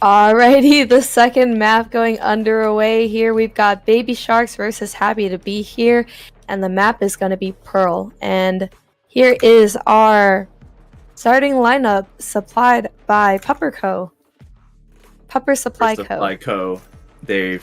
Alrighty, the second map going underway here. We've got Baby Sharks versus Happy to Be Here, and the map is going to be Pearl. And here is our starting lineup supplied by Pupper Co. Pupper Supply Co. They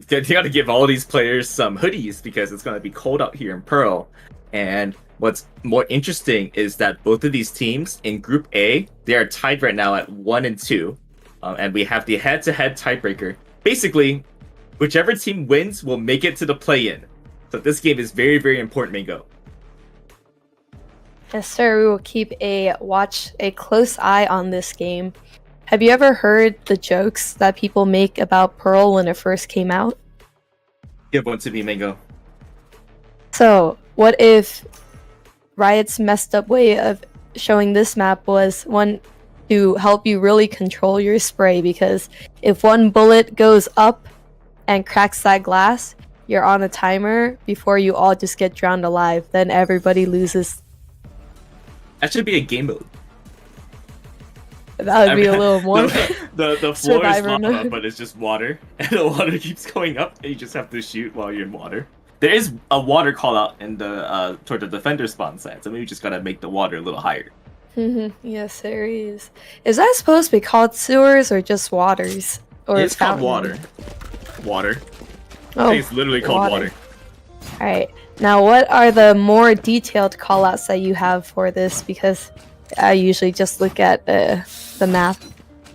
got to give all these players some hoodies because it's going to be cold out here in Pearl. And what's more interesting is that both of these teams in Group A, they are tied right now at 1 and 2. And we have the head-to-head tiebreaker. Basically, whichever team wins will make it to the play-in. So this game is very, very important, Mingo. Yes, sir. We will keep a close eye on this game. Have you ever heard the jokes that people make about Pearl when it first came out? Give one to me, Mingo. So, what if Riot's messed up way of showing this map was one to help you really control your spray? Because if one bullet goes up and cracks that glass, you're on a timer before you all just get drowned alive. Then everybody loses. That should be a game mode. That would be a little more. The floor is lava, but it's just water, and the water keeps going up, and you just have to shoot while you're in water. There is a water call out in the toward the defender spawn side, so maybe we just gotta make the water a little higher. Yes, there is. Is that supposed to be called sewers or just waters? Or it's called water. Water. Oh, I think it's literally called water. Alright, now what are the more detailed callouts that you have for this? Because I usually just look at the map.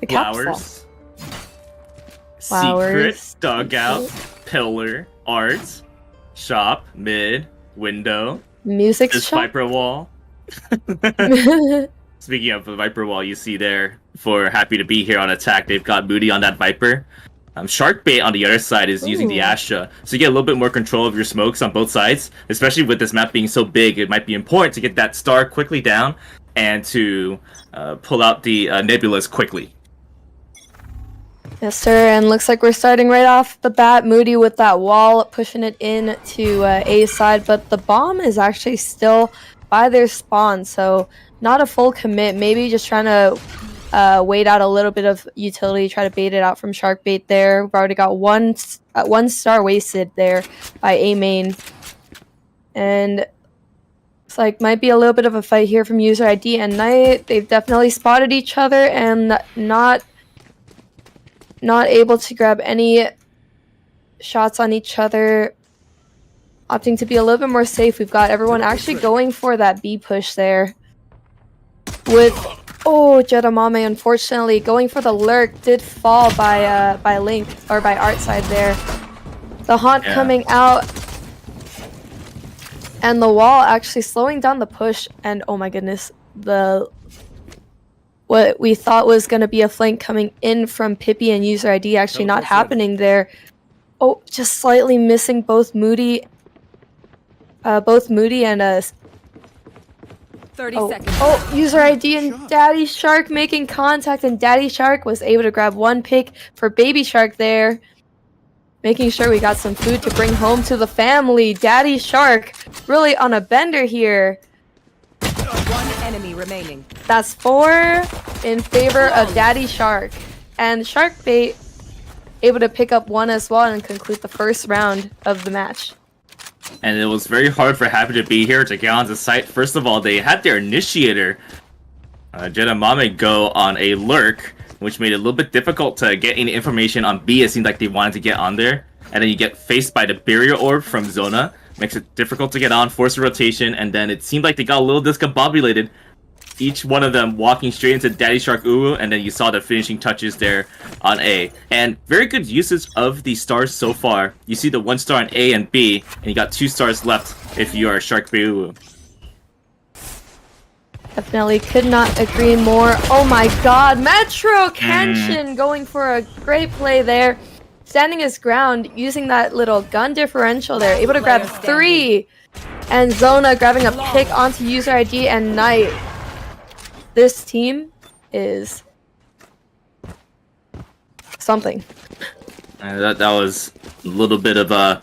The Flowers. Flowers. Secret, dugout, pillar, art, shop, mid, window. Music this shop? Viper wall. Speaking of the Viper wall, you see there for Happy to Be Here on attack, they've got Moody on that Viper. Shark Bait on the other side is using the Astra, so you get a little bit more control of your smokes on both sides. Especially with this map being so big, it might be important to get that star quickly down and to pull out the nebulas quickly. Yes, sir, and looks like we're starting right off the bat. Moody with that wall, pushing it in to A side, but the bomb is actually still by their spawn, so not a full commit. Maybe just trying to wait out a little bit of utility, try to bait it out from Shark Bait there. We've already got one star wasted there by A main. And it's like might be a little bit of a fight here from User ID and Knight. They've definitely spotted each other and not able to grab any shots on each other. Opting to be a little bit more safe. We've got everyone actually going for that B push there. With Jedamame unfortunately going for the lurk, did fall by Link or by Art side there. The haunt coming out. And the wall actually slowing down the push, and oh my goodness, what we thought was going to be a flank coming in from Pippi and User ID actually not happening there. Oh, just slightly missing both Moody and 30 seconds. Oh, User ID and Daddy Shark making contact, and Daddy Shark was able to grab one pick for Baby Shark there. Making sure we got some food to bring home to the family. Daddy Shark really on a bender here. One enemy remaining. That's 4 in favor of Daddy Shark. And Shark Bait able to pick up 1 as well and conclude the first round of the match. And it was very hard for Happy to Be Here to get onto site. First of all, they had their initiator, Jedamame, go on a lurk, which made it a little bit difficult to get any information on B. It seemed like they wanted to get on there. And then you get faced by the barrier orb from Zona. Makes it difficult to get on, force a rotation, and then it seemed like they got a little discombobulated. Each one of them walking straight into Daddy Shark Uwu, and then you saw the finishing touches there on A. And very good usage of the stars so far. You see the 1 star on A and B, and you got 2 stars left if you are Shark Bait Uwu. Definitely could not agree more. Oh my god, Metro Kenshin going for a great play there. Standing his ground, using that little gun differential there. Able to grab 3. And Zona grabbing a pick onto User ID and Knight. This team is something. That was a little bit of a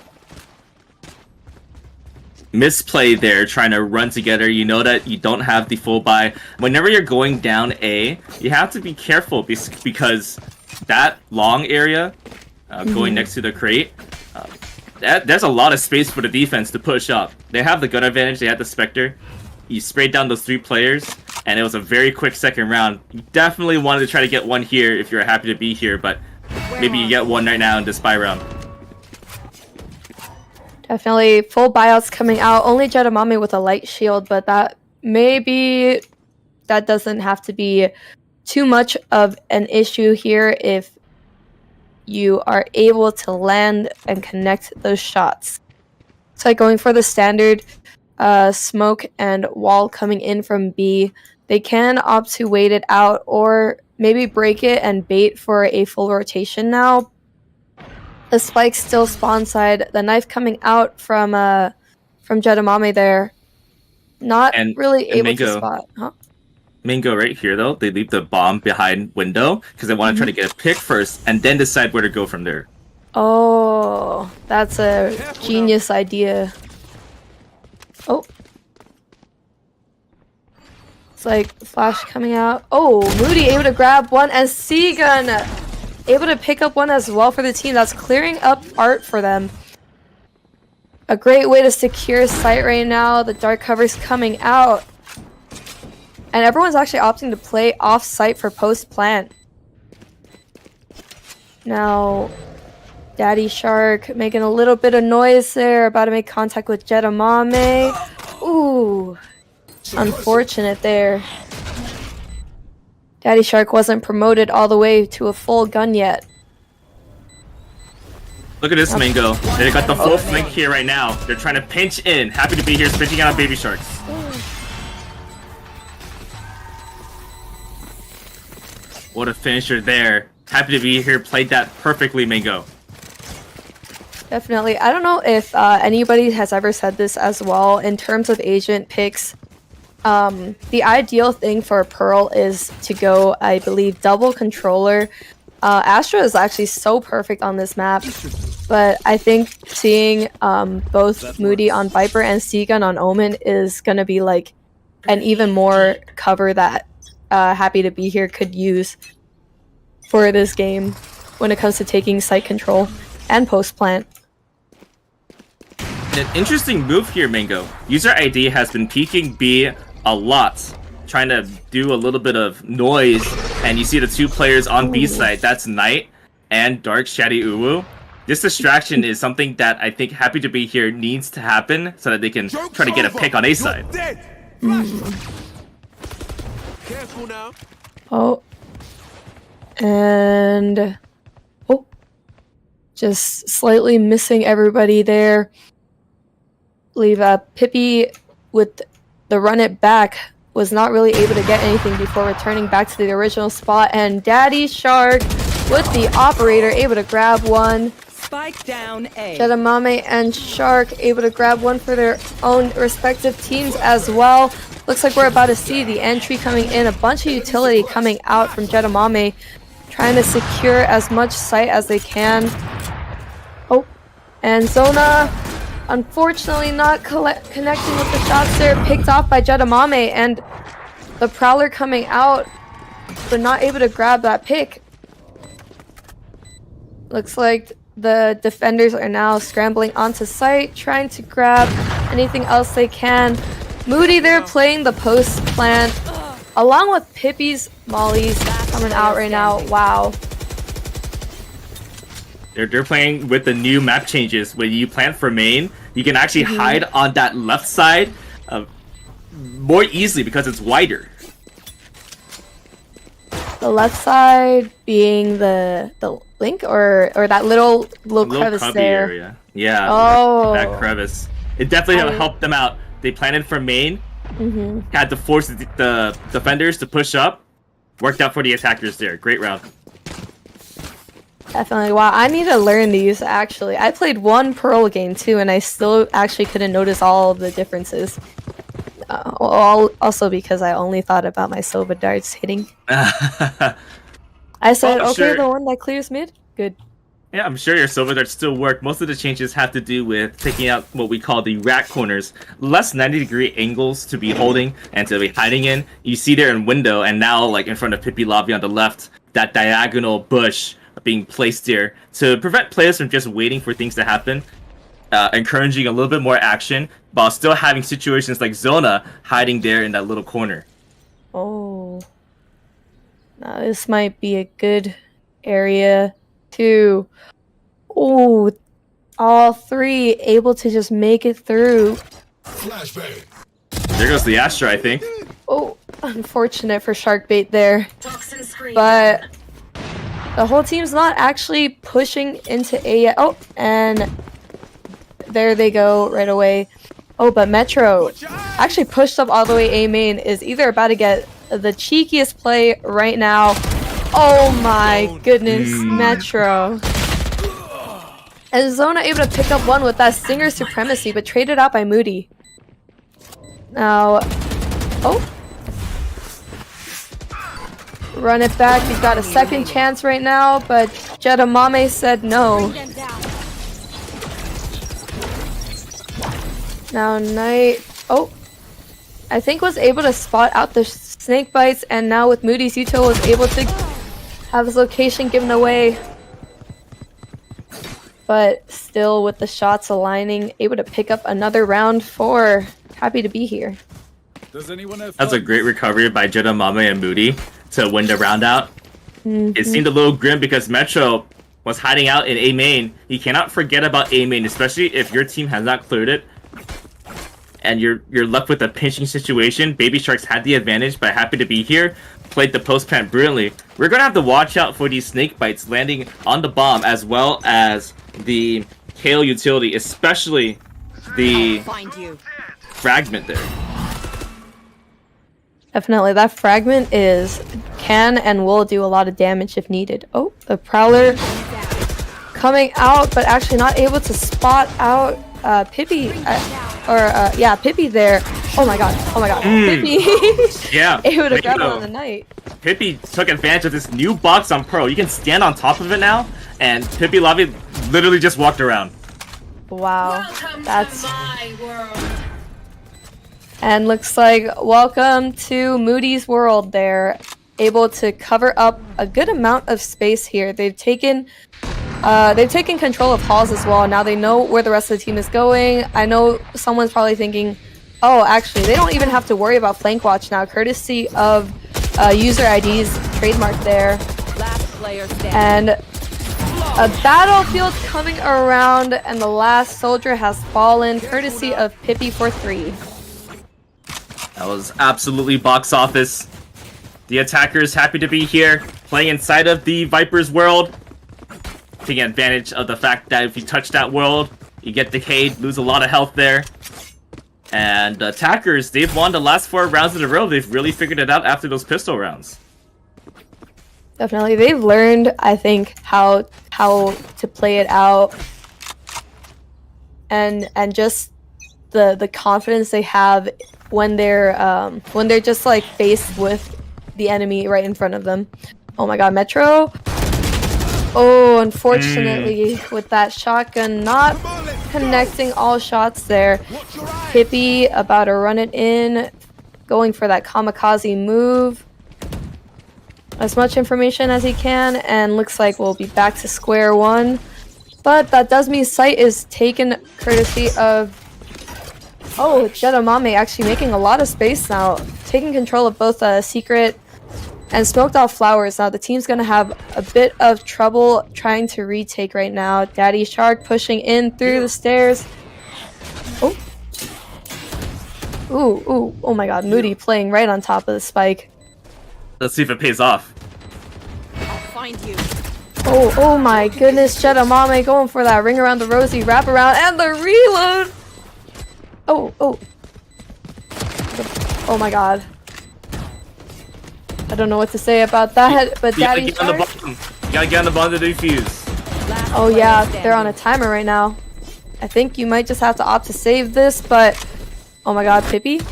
misplay there, trying to run together. You know that you don't have the full buy. Whenever you're going down A, you have to be careful because that long area going next to the crate, there's a lot of space for the defense to push up. They have the gun advantage. They have the Spectre. You sprayed down those 3 players, and it was a very quick second round. You definitely wanted to try to get one here if you're happy to be here, but maybe you get one right now in this buy round. Definitely full buyouts coming out. Only Jedamame with a light shield, but that doesn't have to be too much of an issue here if you are able to land and connect those shots. It's like going for the standard smoke and wall coming in from B. They can opt to wait it out or maybe break it and bait for a full rotation now. The spike still spawn side. The knife coming out from Jedamame there. Not really able to spot. Huh? Mango right here, though, they leave the bomb behind window because they want to try to get a pick first and then decide where to go from there. Oh, that's a genius idea. Oh. It's like flash coming out. Oh, Moody able to grab one and Seagun able to pick up one as well for the team. That's clearing up art for them. A great way to secure site right now. The dark cover's coming out. And everyone's actually opting to play off-site for post-plant. Now, Daddy Shark making a little bit of noise there, about to make contact with Jedamame. Ooh, unfortunate there. Daddy Shark wasn't promoted all the way to a full gun yet. Look at this, Mango. They got the full flank here right now. They're trying to pinch in. Happy to be here, pinching out Baby Sharks. What a finisher there. Happy to be here. Played that perfectly, Mango. Definitely. I don't know if anybody has ever said this as well. In terms of agent picks, the ideal thing for Pearl is to go, I believe, double controller. Astra is actually so perfect on this map, but I think seeing both Moody on Viper and Seagun on Omen is going to be like an even more cover that Happy to be here could use for this game when it comes to taking site control and post plant. An interesting move here, Mango. User ID has been peeking B a lot, trying to do a little bit of noise, and you see the 2 players on B side. That's Knight and Dark Shady Uwu. This distraction is something that I think Happy to be here needs to happen so that they can try to get a pick on A side. Careful now. Oh. And just slightly missing everybody there. Believe Pippi with the run it back was not really able to get anything before returning back to the original spot, and Daddy Shark with the operator able to grab one. Spike down A. Jedamame and Shark able to grab one for their own respective teams as well. Looks like we're about to see the entry coming in. A bunch of utility coming out from Jedamame, trying to secure as much site as they can. Oh, and Zona, unfortunately not connecting with the shots there. Picked off by Jedamame, and the Prowler coming out, but not able to grab that pick. Looks like the defenders are now scrambling onto site, trying to grab anything else they can. Moody there playing the post plant, along with Pippi's mollies coming out right now. Wow. They're playing with the new map changes. When you plant for main, you can actually hide on that left side more easily because it's wider. The left side being the link or that little crevice cubby there. Area. Yeah. Oh. That crevice. It definitely helped them out. They planted for main. Had to force the defenders to push up. Worked out for the attackers there. Great round. Definitely. Wow, I need to learn these actually. I played one Pearl game too, and I still actually couldn't notice all of the differences. Also because I only thought about my Sova darts hitting. I said, okay, sure. the one that clears mid? Good. Yeah, I'm sure your silver darts still work. Most of the changes have to do with taking out what we call the rat corners. Less 90-degree angles to be holding and to be hiding in. You see there in window, and now like in front of Pippi Lobby on the left, that diagonal bush being placed here to prevent players from just waiting for things to happen. Encouraging a little bit more action, while still having situations like Zona hiding there in that little corner. Oh. Now this might be a good area to... Oh, all three able to just make it through. Flashbang. There goes the Astra, I think. Oh, unfortunate for Sharkbait there. But the whole team's not actually pushing into A yet. Oh, and there they go right away. Oh, but Metro actually pushed up all the way A main, is either about to get the cheekiest play right now. Oh my goodness, Metro. And Zona able to pick up one with that Stinger Supremacy, but traded out by Moody. Now, oh. Run it back, he's got a second chance right now, but Jedamame said no. Now Knight, oh, I think was able to spot out the snake bites, and now with Moody's Uto was able to have his location given away. But still with the shots aligning, able to pick up another round for happy to be here. Does anyone have That's a great recovery by Jedamame and Moody to win the round out. It seemed a little grim because Metro was hiding out in A main. You cannot forget about A main, especially if your team has not cleared it. And you're left with a pinching situation. Baby Sharks had the advantage, but happy to be here. Played the post plant brilliantly. We're gonna have to watch out for these snake bites landing on the bomb, as well as the KO utility, especially the fragment there. Definitely, that fragment can and will do a lot of damage if needed. Oh, the Prowler coming out, but actually not able to spot out Pippi, yeah, Pippi there. Oh my god, Pippi. Yeah, able to grab him on the Knight. Pippi took advantage of this new box on Pro. You can stand on top of it now, and Pippi Lobby literally just walked around. Wow, that's... my world. And looks like welcome to Moody's world there. Able to cover up a good amount of space here. They've taken control of halls as well. Now they know where the rest of the team is going. I know someone's probably thinking, oh, actually, they don't even have to worry about flank watch now, courtesy of user ID's trademark there. Last player standing. And a battlefield coming around, and the last soldier has fallen, courtesy of Pippi for 3. That was absolutely box office. The attackers happy to be here, playing inside of the Viper's world. Taking advantage of the fact that if you touch that world, you get decayed, lose a lot of health there. And the attackers, they've won the last 4 rounds in a row. They've really figured it out after those pistol rounds. Definitely, they've learned, I think, how to play it out, and just the confidence they have when they're just like faced with the enemy right in front of them. Oh my god, Metro. Oh, unfortunately, with that shotgun not connecting all shots there. Pippi about to run it in, going for that kamikaze move. As much information as he can, and looks like we'll be back to square one. But that does mean site is taken courtesy of... Oh, Jedamame actually making a lot of space now. Taking control of both Secret and Smoked Off Flowers. Now the team's going to have a bit of trouble trying to retake right now. Daddy Shark pushing in through the stairs. Oh. Ooh, oh my god, Moody playing right on top of the spike. Let's see if it pays off. I'll find you. Oh my goodness, Jedamame going for that ring around the rosy wrap around and the reload. Oh my god. I don't know what to say about that, but Daddy Shark. You gotta get on the bomb to defuse. Oh yeah, they're on a timer right now. I think you might just have to opt to save this, but oh my god, Pippi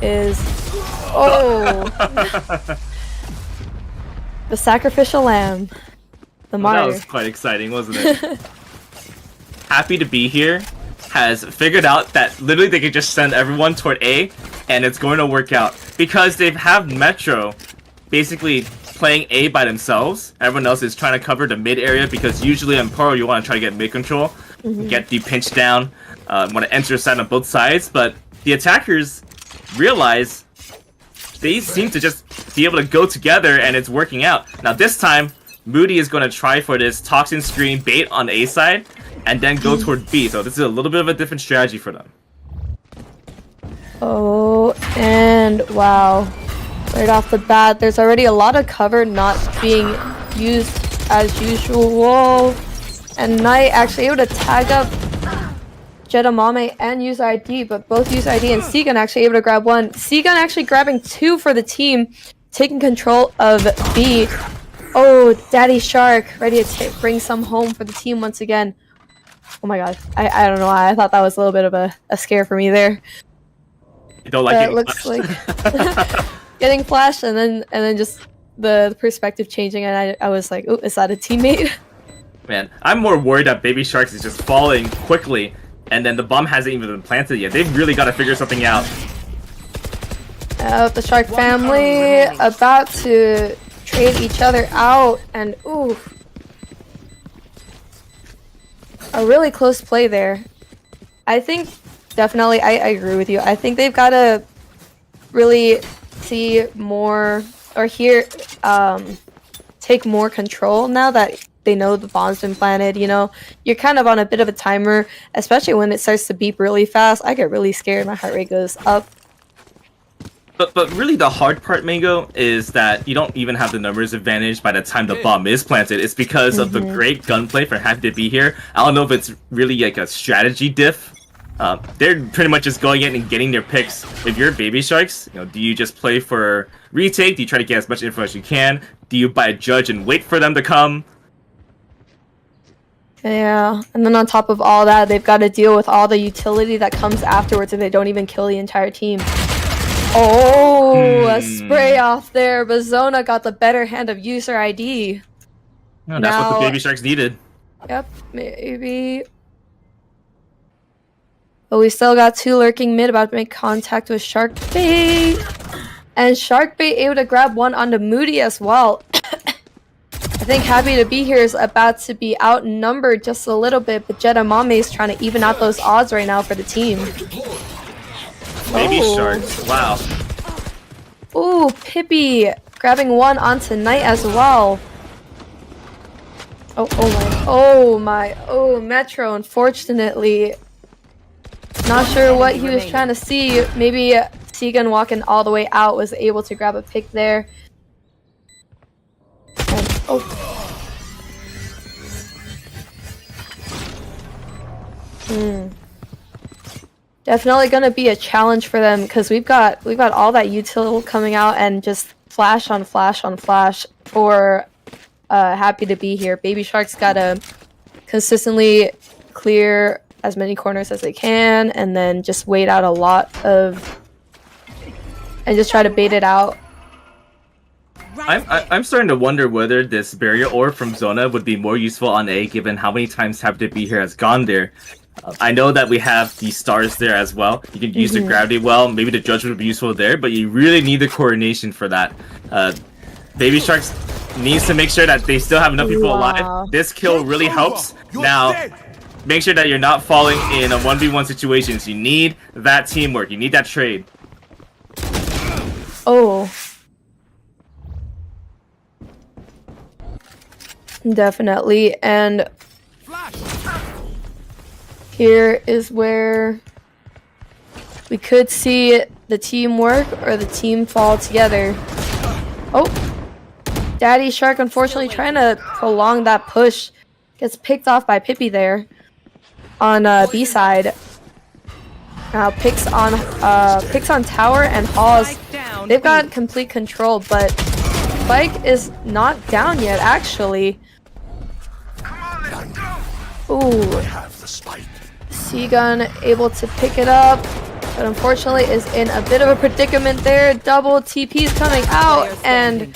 is... Oh! The sacrificial lamb. the Well, that martyr. was quite exciting, wasn't it? Happy to be here has figured out that literally they could just send everyone toward A, and it's going to work out because they have Metro basically playing A by themselves. Everyone else is trying to cover the mid area because usually on Pearl you want to try to get mid control, get the pinch down, want to enter side on both sides. But the attackers realize they seem to just be able to go together, and it's working out. Now this time, Moody is going to try for this Toxin Screen bait on the A side, and then go toward B. So this is a little bit of a different strategy for them. Oh, and wow. Right off the bat, there's already a lot of cover not being used as usual. And Knight actually able to tag up Jedamame and User ID, but both User ID and Seagun actually able to grab one. Seagun actually grabbing two for the team, taking control of B. Oh, Daddy Shark ready to bring some home for the team once again. Oh my god, I don't know why. I thought that was a little bit of a scare for me there. You don't like It looks like getting flashed and then just the perspective changing, and I was like, oh, is that a teammate? Man, I'm more worried that Baby Sharks is just falling quickly, and then the bomb hasn't even been planted yet. They've really got to figure something out. The Shark family about to trade each other out, and ooh. A really close play there. I think definitely I agree with you. I think they've got to really see more or hear take more control now that they know the bomb's been planted. You know, you're kind of on a bit of a timer, especially when it starts to beep really fast. I get really scared. My heart rate goes up. But really the hard part, Mango, is that you don't even have the numbers advantage by the time the bomb is planted. It's because of the great gunplay for Happy to be here. I don't know if it's really like a strategy diff. They're pretty much just going in and getting their picks. If you're Baby Sharks, you know, do you just play for retake? Do you try to get as much info as you can? Do you buy a judge and wait for them to come? Yeah, and then on top of all that, they've got to deal with all the utility that comes afterwards if they don't even kill the entire team. Oh, a spray off there, but Zona got the better hand of User ID. No, that's what the Baby Sharks needed. Yep, maybe. But we still got two lurking mid about to make contact with Sharkbait. And Sharkbait able to grab one onto Moody as well. I think Happy to be here is about to be outnumbered just a little bit, but Jedamame is trying to even out those odds right now for the team. Baby Sharks, wow. Ooh, Pippi grabbing one onto Knight as well. Oh, Metro, unfortunately. Not sure what he was trying to see. Maybe Seagun walking all the way out was able to grab a pick there. And, Definitely gonna be a challenge for them because we've got all that util coming out and just flash on flash on flash for Happy to be here. Baby Shark's gotta consistently clear as many corners as they can and then just wait out a lot of and just try to bait it out. I'm starting to wonder whether this barrier orb from Zona would be more useful on A given how many times Happy to be here has gone there. I know that we have the stars there as well. You can use the gravity well. Maybe the judgment would be useful there, but you really need the coordination for that. Baby Sharks needs to make sure that they still have enough people alive. This kill really helps. Now, make sure that you're not falling in a 1v1 situations. You need that teamwork. You need that trade. Oh. Definitely, and here is where we could see the teamwork or the team fall together. Oh, Daddy Shark unfortunately trying to prolong that push. Gets picked off by Pippi there on B side. Now picks on Tower and Hawes. They've got complete control, but Spike is not down yet actually. Ooh. Seagun able to pick it up, but unfortunately is in a bit of a predicament there. Double TP's coming out, and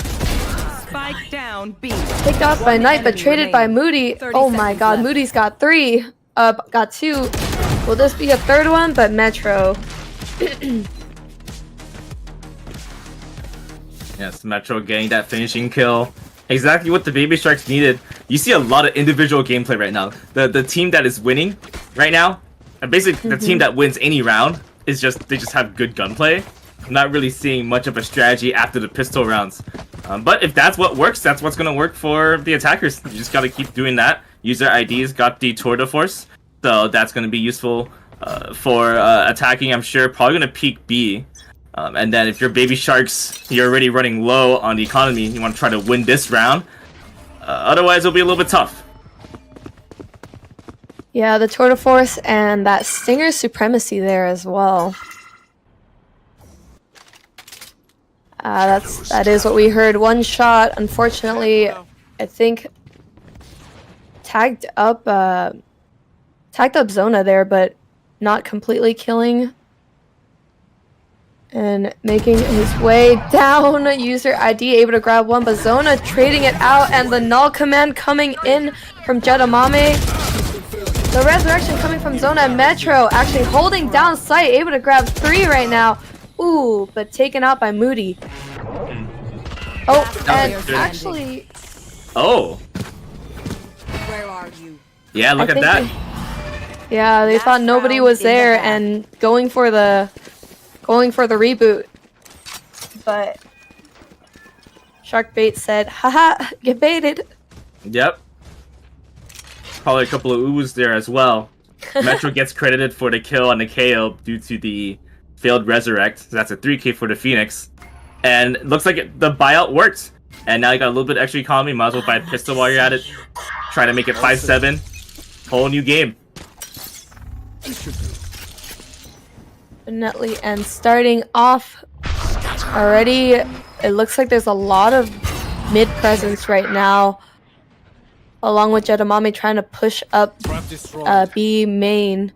Spike down B. Picked off by One Knight, but enemy traded by remaining. Moody. 30 Oh my seconds god, left. Moody's got 3. Got 2. Will this be a third one? But Metro. Yes, Metro getting that finishing kill. Exactly what the Baby Sharks needed. You see a lot of individual gameplay right now. The team that is winning right now, and basically the team that wins any round, is they just have good gunplay. I'm not really seeing much of a strategy after the pistol rounds. But if that's what works, that's what's gonna work for the attackers. You just gotta keep doing that. User IDs got the tour de force, so that's gonna be useful for attacking. I'm sure probably gonna peek B. And then if you're Baby Sharks, you're already running low on the economy, you want to try to win this round. Otherwise, it'll be a little bit tough. Yeah, the tour de force and that Stinger supremacy there as well. That is what we heard. One shot, unfortunately, I think tagged up Zona there, but not completely killing. And making his way down. User ID able to grab one, but Zona trading it out, and the null command coming in from Jedamame. The resurrection coming from Zona and Metro actually holding down sight, able to grab 3 right now. Ooh, but taken out by Moody. Oh, and actually... Oh! Where are you? Yeah, look at that. Yeah, they thought nobody was there and going for the reboot. But Sharkbait said, haha, get baited. Yep. Probably a couple of oohs there as well. Metro gets credited for the kill on the KO due to the failed resurrect. So that's a 3k for the Phoenix. And it looks like the buyout worked. And now you got a little bit extra economy. Might as well buy a pistol while you're at it. Trying to make it 5-7. Whole new game. Definitely. And starting off already, it looks like there's a lot of mid presence right now. Along with Jedamame trying to push up B main.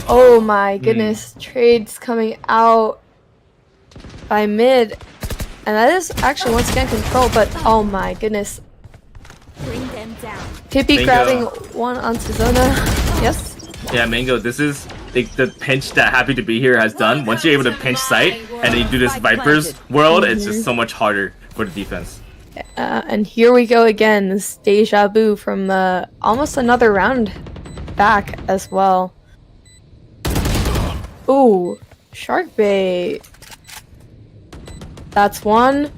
Oh my goodness, trades coming out by mid. And that is actually once again control, but oh my goodness. Bring them down. Pippi grabbing one onto Zona. Yes? Yeah, Mango, this is the pinch that Happy to Be Here has done. Once you're able to pinch sight and then you do this Viper's world, it's just so much harder for the defense. And here we go again, this deja vu from almost another round back as well. Ooh, shark bait. That's one.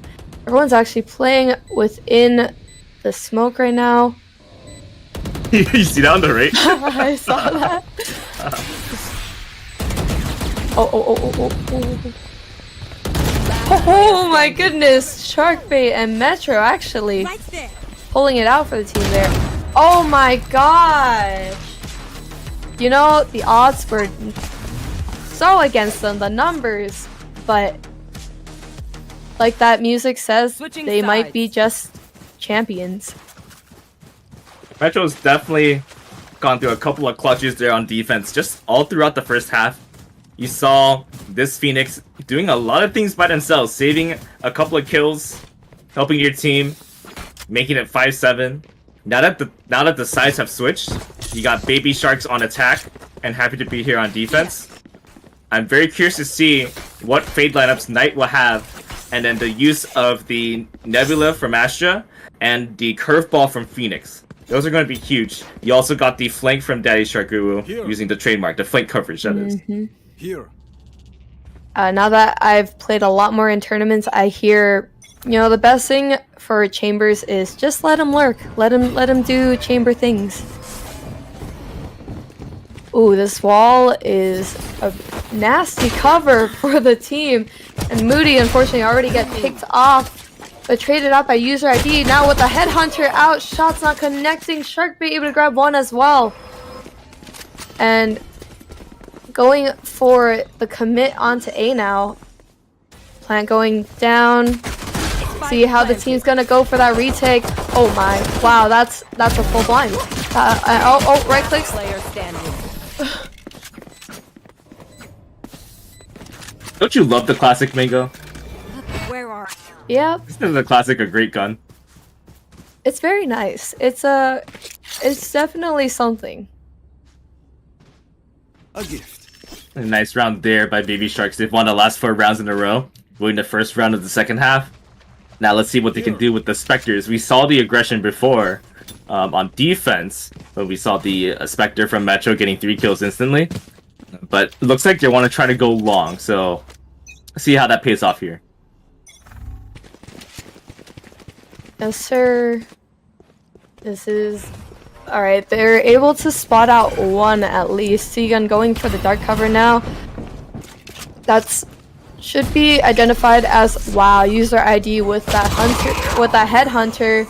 Everyone's actually playing within the smoke right now. You see that on the right? I saw that. Oh my goodness, shark bait and Metro actually pulling it out for the team there. Oh my gosh. You know, the odds were so against them, the numbers, but like that music says, they might be just champions. Metro's definitely gone through a couple of clutches there on defense, just all throughout the first half. You saw this Phoenix doing a lot of things by themselves, saving a couple of kills, helping your team, making it 5-7. Now that the sides have switched, you got Baby Sharks on attack and Happy to Be Here on defense. I'm very curious to see what Fade lineups Knight will have, and then the use of the Nebula from Astra and the Curveball from Phoenix. Those are going to be huge. You also got the flank from Daddy Shark Guru using the trademark, the flank coverage, that is. Here. Now that I've played a lot more in tournaments, I hear, you know, the best thing for Chambers is just let him lurk. Let him do chamber things. Ooh, this wall is a nasty cover for the team. And Moody, unfortunately, already got picked off. But traded out by user ID. Now with the headhunter out, shots not connecting. Sharkbait able to grab one as well. And going for the commit onto A now. Plant going down. See how the team's gonna go for that retake. Oh my! Wow, that's a full blind. Right clicks. Player standing. Don't you love the classic Mango? Yep, This is a classic, a great gun. it's very nice. It's definitely something. A gift. A nice round there by Baby Sharks. They've won the last 4 rounds in a row, winning the first round of the second half. Now let's see what they can do with the Spectres. We saw the aggression before on defense, but we saw the Spectre from Metro getting 3 kills instantly. But it looks like they want to try to go long, so let's see how that pays off here. Yes, sir. This is... Alright, they're able to spot out one at least. Seagun going for the dark cover now. That's... should be identified as WoW user ID with that hunter, with that headhunter.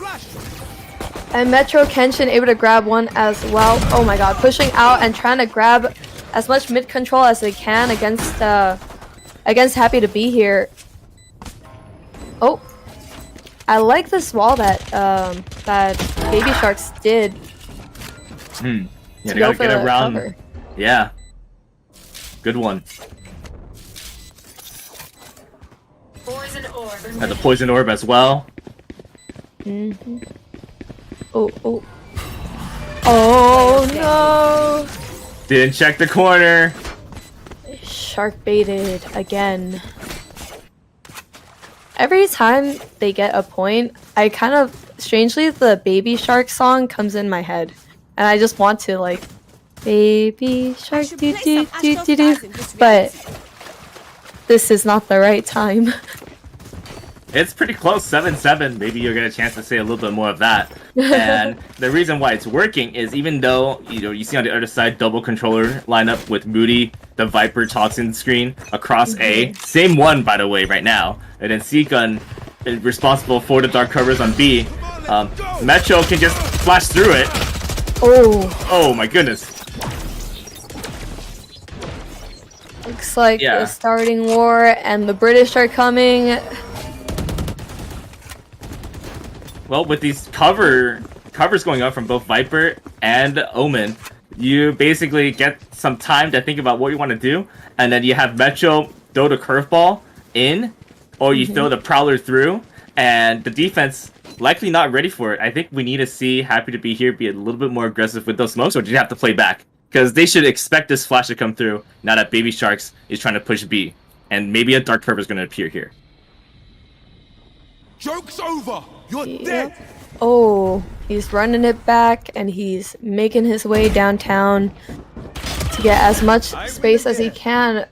And Metro Kenshin able to grab one as well. Oh my god, pushing out and trying to grab as much mid control as they can against Happy to Be here. Oh, I like this wall that that Baby Sharks did. Yeah, To they go gotta for get the around. cover. Yeah, good one. And the poison orb as well. Oh, oh. Oh no! Didn't check the corner. Shark baited again. Every time they get a point, I kind of strangely the Baby Shark song comes in my head, and I just want to like Baby Shark do do do do do. But this is not the right time. It's pretty close, 7-7. Maybe you'll get a chance to say a little bit more of that. And the reason why it's working is even though, you see on the other side double controller lineup with Moody, the Viper toxin screen across A. Same one, by the way, right now. And then Seagun is responsible for the dark covers on B. Metro can just flash through it. Oh my goodness. Looks like the starting war and the British are coming. Well, with these covers going up from both Viper and Omen, you basically get some time to think about what you want to do, and then you have Metro throw the curveball in, or you throw the Prowler through, and the defense likely not ready for it. I think we need to see Happy to Be here be a little bit more aggressive with those smokes, or do you have to play back? Because they should expect this flash to come through now that Baby Sharks is trying to push B, and maybe a dark cover is going to appear here. Joke's over. You're dead. Oh, he's running it back and he's making his way downtown to get as much space as he can.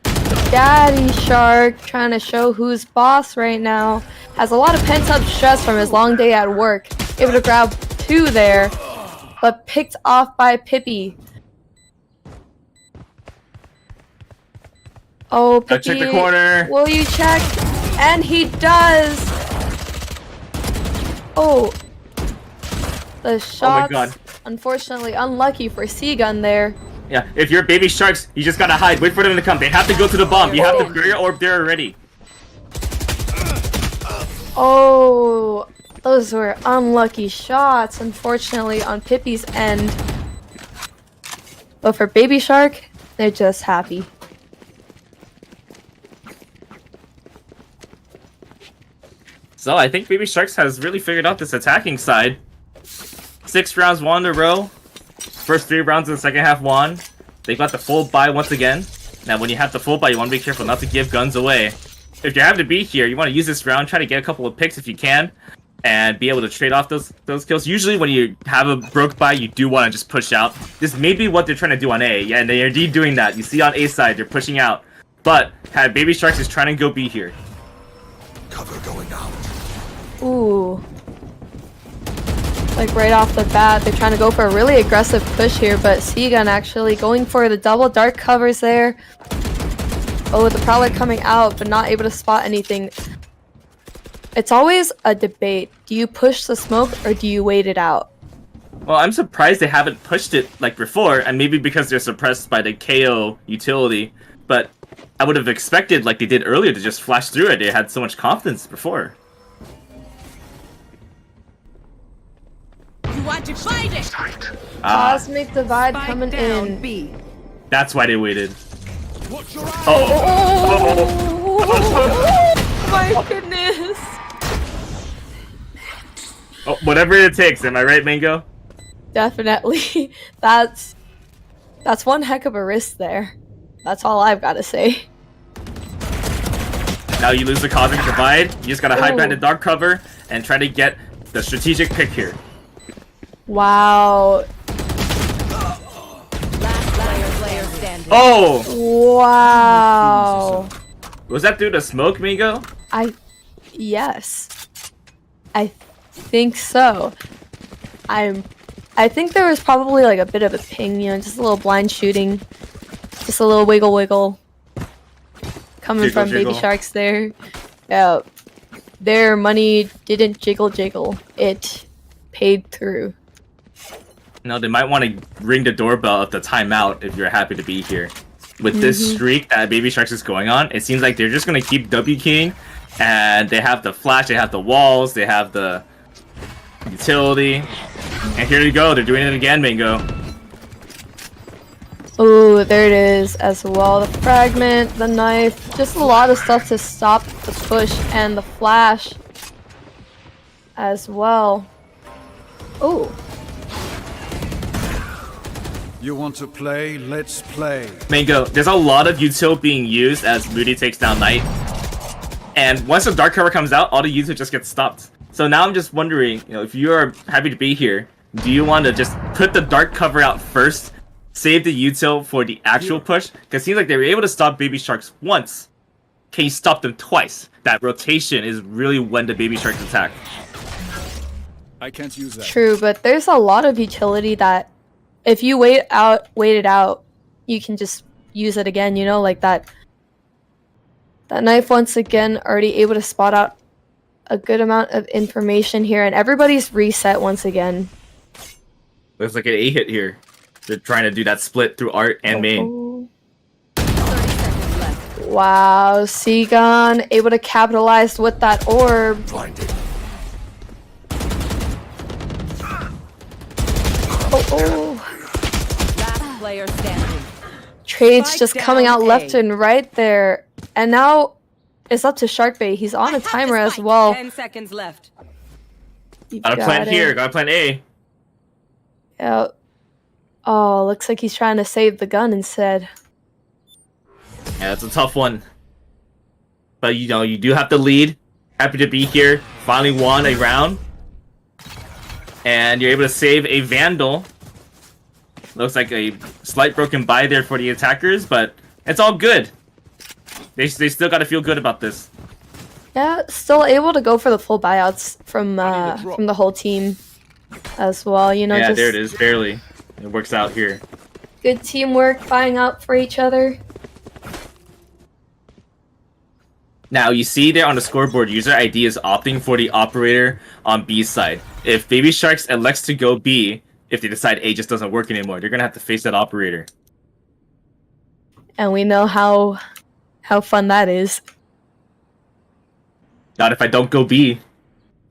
Daddy Shark trying to show who's boss right now. Has a lot of pent-up stress from his long day at work. Able to grab 2 there, but picked off by Pippi. Oh, Pippi, Check the corner. will you check? And he does! Oh, the shots, God. Unfortunately unlucky for Seagun there. Yeah, if you're Baby Sharks, you just gotta hide. Wait for them to come. They have to go to the bomb. You have the barrier orb there already. Oh, those were unlucky shots, unfortunately, on Pippi's end. But for Baby Shark, they're just happy. So I think Baby Sharks has really figured out this attacking side. 6 rounds won in a row. First 3 rounds of the second half won. They got the full buy once again. Now when you have the full buy, you want to be careful not to give guns away. If you have to be here, you want to use this round, try to get a couple of picks if you can, and be able to trade off those kills. Usually when you have a broke buy, you do want to just push out. This may be what they're trying to do on A. Yeah, and they're indeed doing that. You see on A side, they're pushing out. But Baby Sharks is trying to go B here. Cover going out. Ooh. Like right off the bat, they're trying to go for a really aggressive push here, but Seagun actually going for the double dark covers there. Oh, with the Prowler coming out, but not able to spot anything. It's always a debate. Do you push the smoke or do you wait it out? Well, I'm surprised they haven't pushed it like before, and maybe because they're suppressed by the KO utility, but I would have expected, like they did earlier, to just flash through it. They had so much confidence before. You want to fight it? Cosmic Divide Spike coming down in. B. That's why they waited. Watch your eyes. Oh my goodness! Oh, whatever it takes. Am I right, Mango? Definitely. That's one heck of a risk there. That's all I've got to say. Now you lose the Cosmic Divide. You just gotta hide behind the Ooh. dark cover and try to get the strategic pick here. Wow. Last player standing. Oh! Wow. Was that through the smoke, Mango? Yes. I think so. I think there was probably like a bit of a ping, you know, just a little blind shooting. Just a little wiggle wiggle. Coming Jiggle, from Baby jiggle. Sharks there. Yeah. Their money didn't jiggle jiggle. It paid through. No, they might want to ring the doorbell of the timeout if you're happy to be here. With this streak that Baby Sharks is going on, it seems like they're just gonna keep W keying, and they have the flash, they have the walls, they have the utility, and here you go, they're doing it again, Mango. Ooh, there it is as well. The fragment, the knife, just a lot of stuff to stop the push and the flash as well. Ooh. You want to play? Let's play. Mango, there's a lot of util being used as Moody takes down Knight, and once the dark cover comes out, all the util just gets stopped. So now I'm just wondering, you know, if you are happy to be here, do you want to just put the dark cover out first, save the util for the actual push? Because it seems like they were able to stop Baby Sharks once. Can you stop them twice? That rotation is really when the Baby Sharks attack. I can't use that. True, but there's a lot of utility that if you wait it out, you can just use it again, you know, like that. That knife once again already able to spot out a good amount of information here, and everybody's reset once again. Looks like an A hit here. They're trying to do that split through art and main. Oh. 30 seconds left. Wow, Seagon able to capitalize with that orb. Blinded. Oh. Last player standing. Trades Spike just coming down out left A. and right there. And now it's up to Sharkbait. He's on a timer as well. 10 seconds left. You Got a got plan it. here, got a plan A. Yeah. Oh, looks like he's trying to save the gun instead. Yeah, it's a tough one. But you know, you do have to lead. Happy to be here. Finally won a round. And you're able to save a Vandal. Looks like a slight broken by there for the attackers, but it's all good. They still got to feel good about this. Yeah, still able to go for the full buyouts from the whole team as well. You know, Yeah, just there it is, barely. It works out here. good teamwork, buying out for each other. Now, you see there on the scoreboard, user ID is opting for the operator on B side. If Baby Sharks elects to go B, if they decide A just doesn't work anymore, they're going to have to face that operator. And we know how fun that is. Not if I don't go B.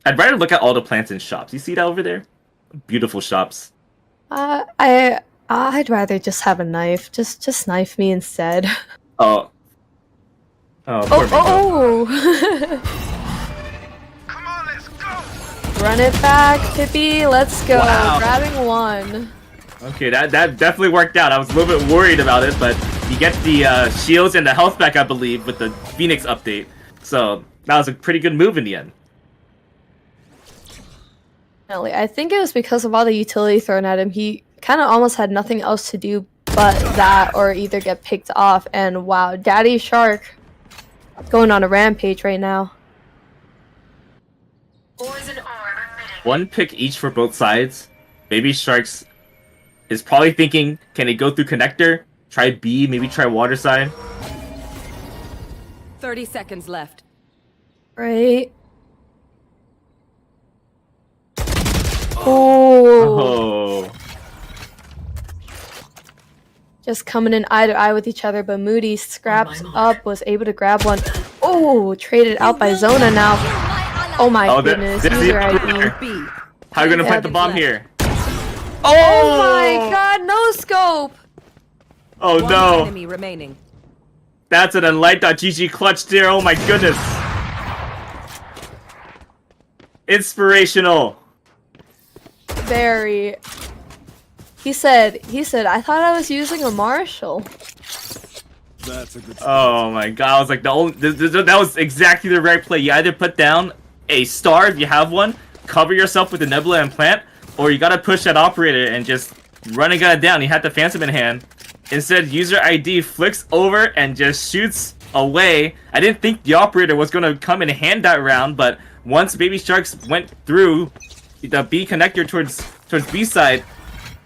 I'd rather look at all the plants in shops. You see that over there? Beautiful shops. I'd rather just have a knife. Just knife me instead. Oh. Oh, poor Mango. Oh! Run it back, Pippi. Let's go. Wow. Grabbing one. Okay, that definitely worked out. I was a little bit worried about it, but you get the shields and the health back, I believe, with the Phoenix update. So that was a pretty good move in the end. I think it was because of all the utility thrown at him. He kind of almost had nothing else to do but that or either get picked off. And wow, Daddy Shark going on a rampage right now. One pick each for both sides. Baby Sharks is probably thinking, can they go through connector? Try B, maybe try water side. 30 seconds left. Right? Oh. Oh. Just coming in eye to eye with each other, but Moody scraps up, was able to grab one. Oh, traded out by Zona now. Oh my goodness, there's user the ID. operator. B. How are you gonna Yeah, plant the bomb left. here? Oh my god, no scope! Oh One no! enemy remaining. That's an unlight.gg clutch there. Oh my goodness! Inspirational. very. He said, I thought I was using a Marshall. That's a good start. Oh my god, I was like, that was exactly the right play. You either put down a star if you have one, cover yourself with the Nebula and plant, or you gotta push that operator and just run a guy down. He had the Phantom in hand. Instead, user ID flicks over and just shoots away. I didn't think the operator was gonna come and hand that round, but once Baby Sharks went through the B connector towards B side,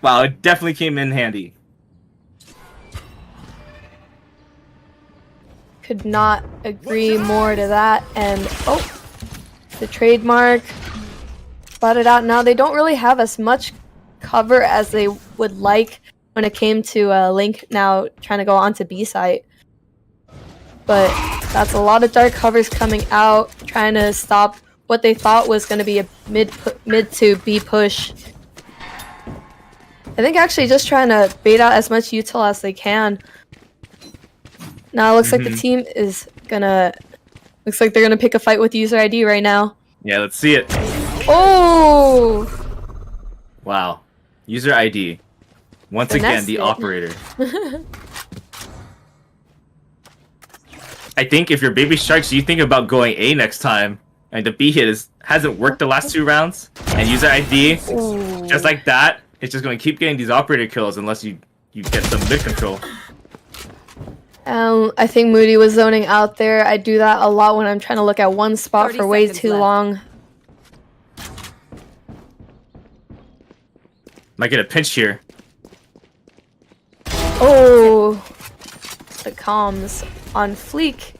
wow, it definitely came in handy. Could not agree more to that. And the trademark spotted out. Now they don't really have as much cover as they would like when it came to Link now trying to go onto B site. But that's a lot of dark covers coming out, trying to stop what they thought was going to be a mid to B push. I think actually just trying to bait out as much util as they can. Now it looks like the team is gonna. Looks like they're gonna pick a fight with user ID right now. Yeah, let's see it. Oh! Wow. User ID. Once again, the operator. I think if you're Baby Sharks, you think about going A next time, and the B hit hasn't worked the last 2 rounds, and user ID, just like that, it's just going to keep getting these operator kills unless you get some mid control. I think Moody was zoning out there. I do that a lot when I'm trying to look at one spot for way too long. Might get a pinch here. Oh, the comms on fleek.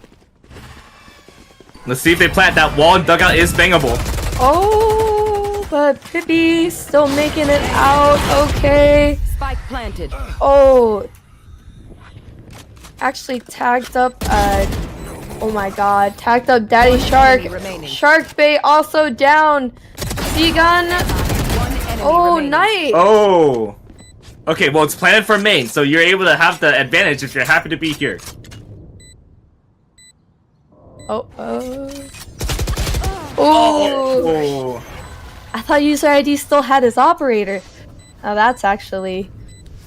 Let's see if they plant. That wall dugout is bangable. Oh, but Pippi still making it out. Okay. Spike planted. Oh, actually tagged up. Oh my God, tagged up Daddy Shark. Shark bait also down. C-gun. Oh, nice. Oh. Okay, well, it's planted for main, so you're able to have the advantage if you're happy to be here. Oh. I thought user ID still had his operator. Now that's actually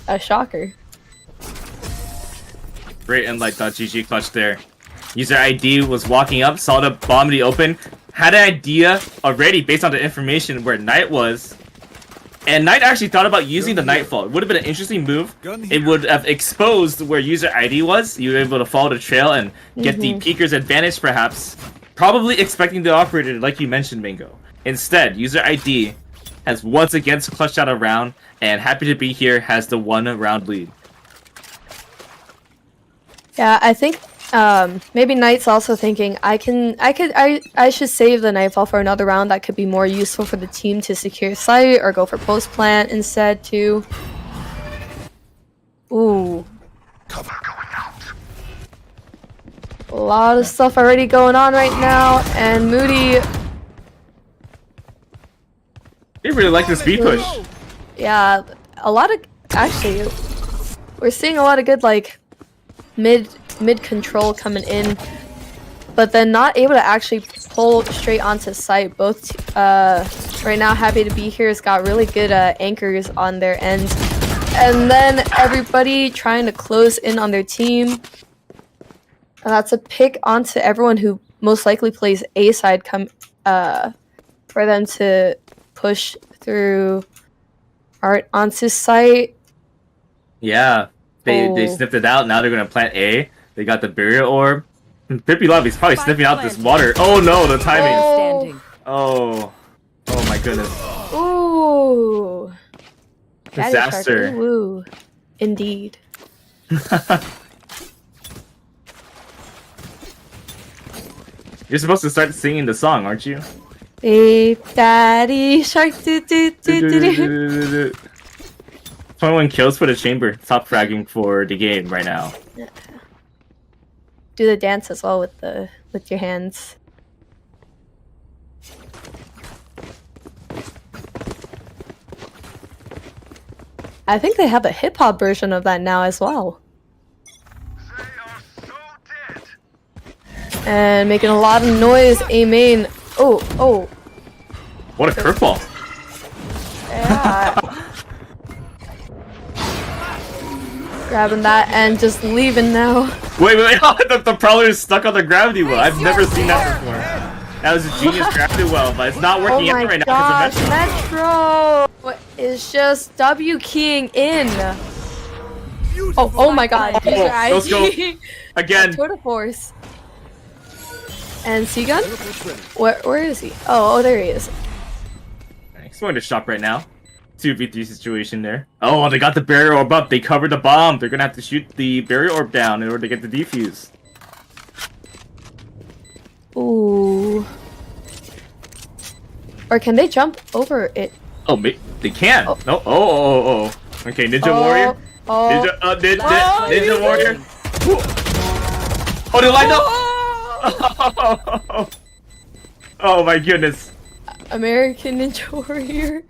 a shocker. Great and like GG clutch there. User ID was walking up, saw the bomb in the open, had an idea already based on the information where Knight was. And Knight actually thought about using the Nightfall. It would have been an interesting move. It would have exposed where user ID was. You were able to follow the trail and get the peeker's advantage, perhaps. Probably expecting the operator, like you mentioned, Mingo. Instead, user ID has once again clutched out a round, and happy to be here has the 1-round lead. Yeah, I think maybe Knight's also thinking I should save the Nightfall for another round that could be more useful for the team to secure site or go for post plant instead too. Ooh. Cover going out. A lot of stuff already going on right now, and Moody. They really like this B push. Yeah, a lot of actually, we're seeing a lot of good like mid control coming in, but then not able to actually pull straight onto site. Both right now, happy to be here has got really good anchors on their end, and then everybody trying to close in on their team. That's a pick onto everyone who most likely plays A side for them to push through art onto site. Yeah, they sniffed it out. Now they're gonna plant A. They got the barrier orb. Pippi Lobby's probably sniffing out this water. Oh no, the timing. Standing. Oh my goodness. Ooh. Disaster. Ooh. Indeed. You're supposed to start singing the song, aren't you? Hey, Daddy Shark. Do, do, do, do, do. 21 kills for the chamber. Top fragging for the game right now. Do the dance as well with your hands. I think they have a hip hop version of that now as well. They are so dead. And making a lot of noise. A main. Oh. What a curveball. Yeah. Grabbing that and just leaving now. Wait, the Prowler is stuck on the gravity well. I've never seen that before. That was a genius gravity well, but it's not Oh working out my right now gosh, because of Metro is just W keying in. Oh my god. let's go. Again. Tour de force. And Seagun? Where is he? Oh, there he is. He's going to shop right now. 2v3 situation there. Oh, they got the barrier orb up. They covered the bomb. They're gonna have to shoot the barrier orb down in order to get the defuse. Ooh. Or can they jump over it? Oh, they can. Oh. No. Oh. Okay, Ninja Warrior. Oh. Ninja Warrior. Oh, they lined up. Oh my goodness. American Ninja Warrior.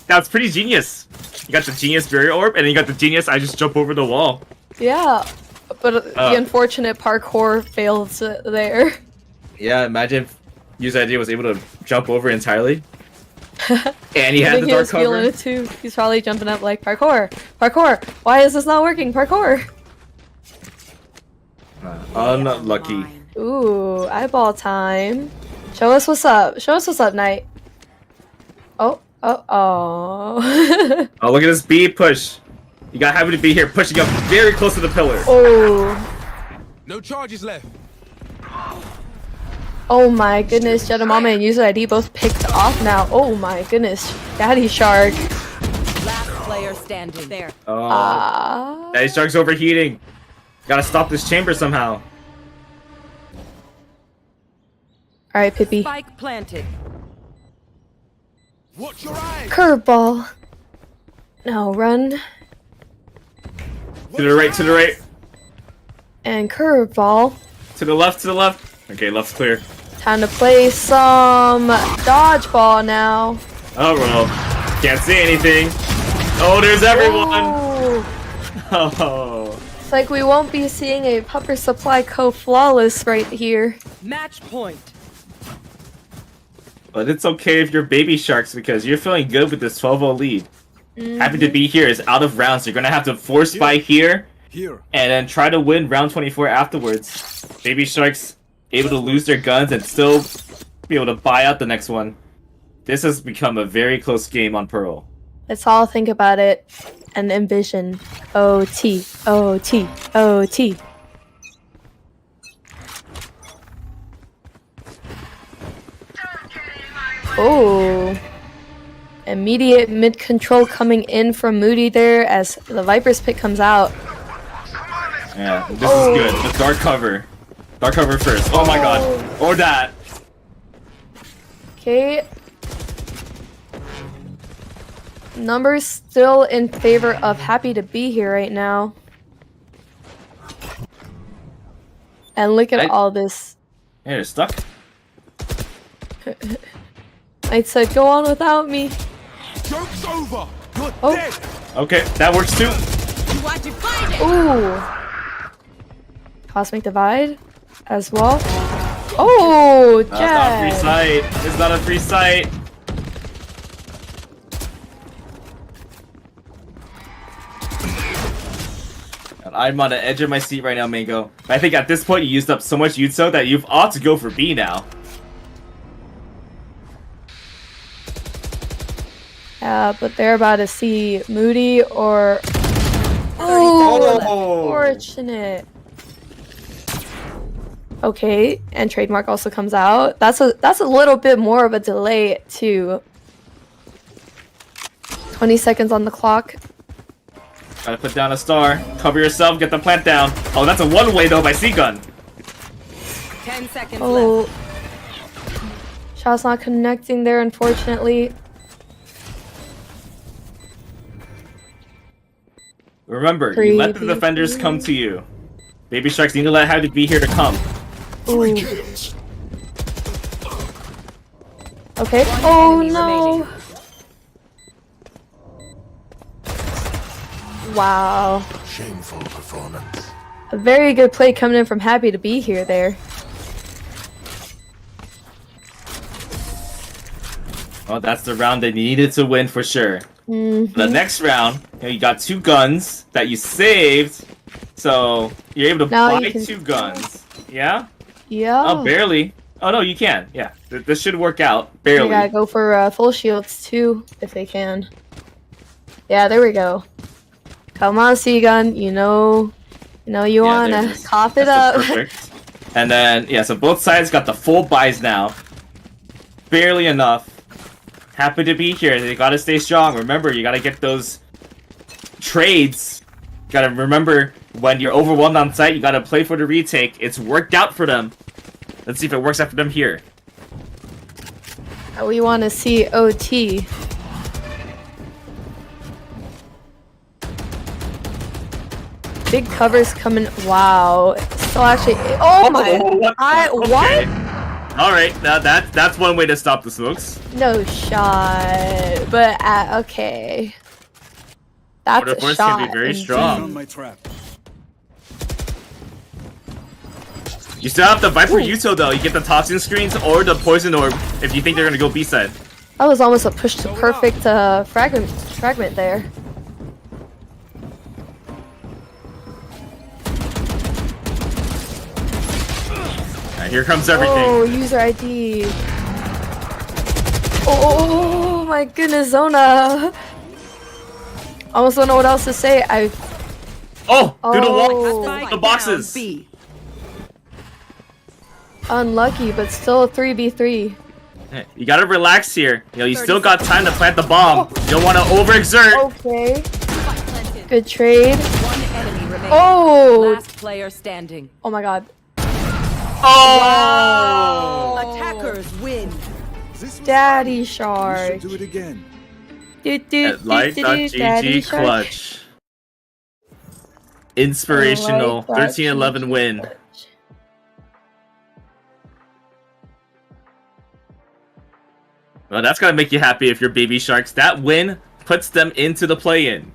That's pretty genius. You got the genius barrier orb, and then you got the genius I just jump over the wall. Yeah. But the unfortunate parkour fails there. Yeah, imagine if User ID was able to jump over entirely. And he I had think the he dark was feeling cover. it too. He's probably jumping up like, parkour! Parkour! Why is this not working? Parkour! Unlucky. Ooh, eyeball time. Show us what's up. Show us what's up, Knight. Oh. Oh, look at this B push. You got happy to be here, pushing up very close to the pillar. Oh. No charges left. Oh my goodness, Jedamame and User ID both picked off now. Oh my goodness. Daddy Shark. Last player standing. There. Oh, Daddy Shark's overheating. Gotta stop this chamber somehow. Alright, Pippi. Spike planted. Watch your eyes. Curveball. No, run. To the right, to the right. And curveball. To the left, to the left. Okay, left's clear. Time to play some dodgeball now. Oh, well. Can't see anything. Oh, there's everyone. Oh. Oh. It's like we won't be seeing a Pupper Supply Co. flawless right here. Match point. But it's okay if you're baby sharks because you're feeling good with this 12-0 lead. Happy to be here is out of rounds. You're gonna have to force buy here and then try to win round 24 afterwards. Baby sharks able to lose their guns and still be able to buy out the next one. This has become a very close game on Pearl. Let's all think about it and envision OT, OT, OT. Oh. Immediate mid control coming in from Moody there as the Viper's pick comes out. Yeah, this is good. The dark cover. Dark cover first. Oh my god. Or that. Okay. Numbers still in favor of Happy to be here right now. And look at all this. Yeah, they're stuck. I said, go on without me. Joke's over. You're Oh. dead. Okay, that works too. You want to find it? Ooh. Cosmic Divide as well. Oh, That's not a free Jet. sight. It's not a free sight. And I'm on the edge of my seat right now, Mango. I think at this point you used up so much Yutso that you've ought to go for B now. But they're about to see Moody or... Oh. Fortunate. Okay, and Trademark also comes out. That's a little bit more of a delay too. 20 seconds on the clock. Gotta put down a star. Cover yourself, get the plant down. Oh, that's a one-way though by C-Gun. 10 seconds Oh. left. Shot's not connecting there, unfortunately. Remember, you let the defenders come to you. Baby Sharks need to let Happy be here to come. Ooh. Kills. Okay. One Oh enemy no. remaining. Wow. Shameful performance. A very good play coming in from Happy to be here there. Well, that's the round they needed to win for sure. The next round, you got 2 guns that you saved, so you're able to Now buy you can- 2 guns. Yeah? Yeah. Oh, barely. Oh no, you can. Yeah, this should work out. They Barely. gotta go for full shields too, if they can. Yeah, there we go. Come on, Seagun. You know you Yeah, there wanna it is. cough it That's up. so perfect. And then, yeah, so both sides got the full buys now. Barely enough. Happy to be here. They gotta stay strong. Remember, you gotta get those trades. You gotta remember, when you're overwhelmed on site, you gotta play for the retake. It's worked out for them. Let's see if it works out for them here. We want to see OT. Big covers coming. Wow. So actually, oh my! what? What? All right, now that's one way to stop the smokes. No shot. But okay. That's Order a force shot. can be very indeed. strong. my trap. You still have the Viper Yuto though. You get the toxin screens or the poison orb if you think they're gonna go B side. That was almost a push to perfect fragment there. Alright, here comes everything. Oh, user ID. Oh my goodness, Zona. Almost don't know what else to say. Oh, through the Oh. wall, Spike the boxes. down B. Unlucky, but still a 3v3. Hey, you gotta relax here. You know, you 30 still got time to plant the bomb. You don't want to overexert. Okay. Spike planted. Good trade. One enemy remaining. Oh! Last player standing. Oh my god. Oh! Attackers win. Daddy Shark. Do it again. At Light.gg clutch. Inspirational Light.gg 13-11 win. Well, that's gotta make you happy if you're Baby Sharks. That win puts them into the play-in.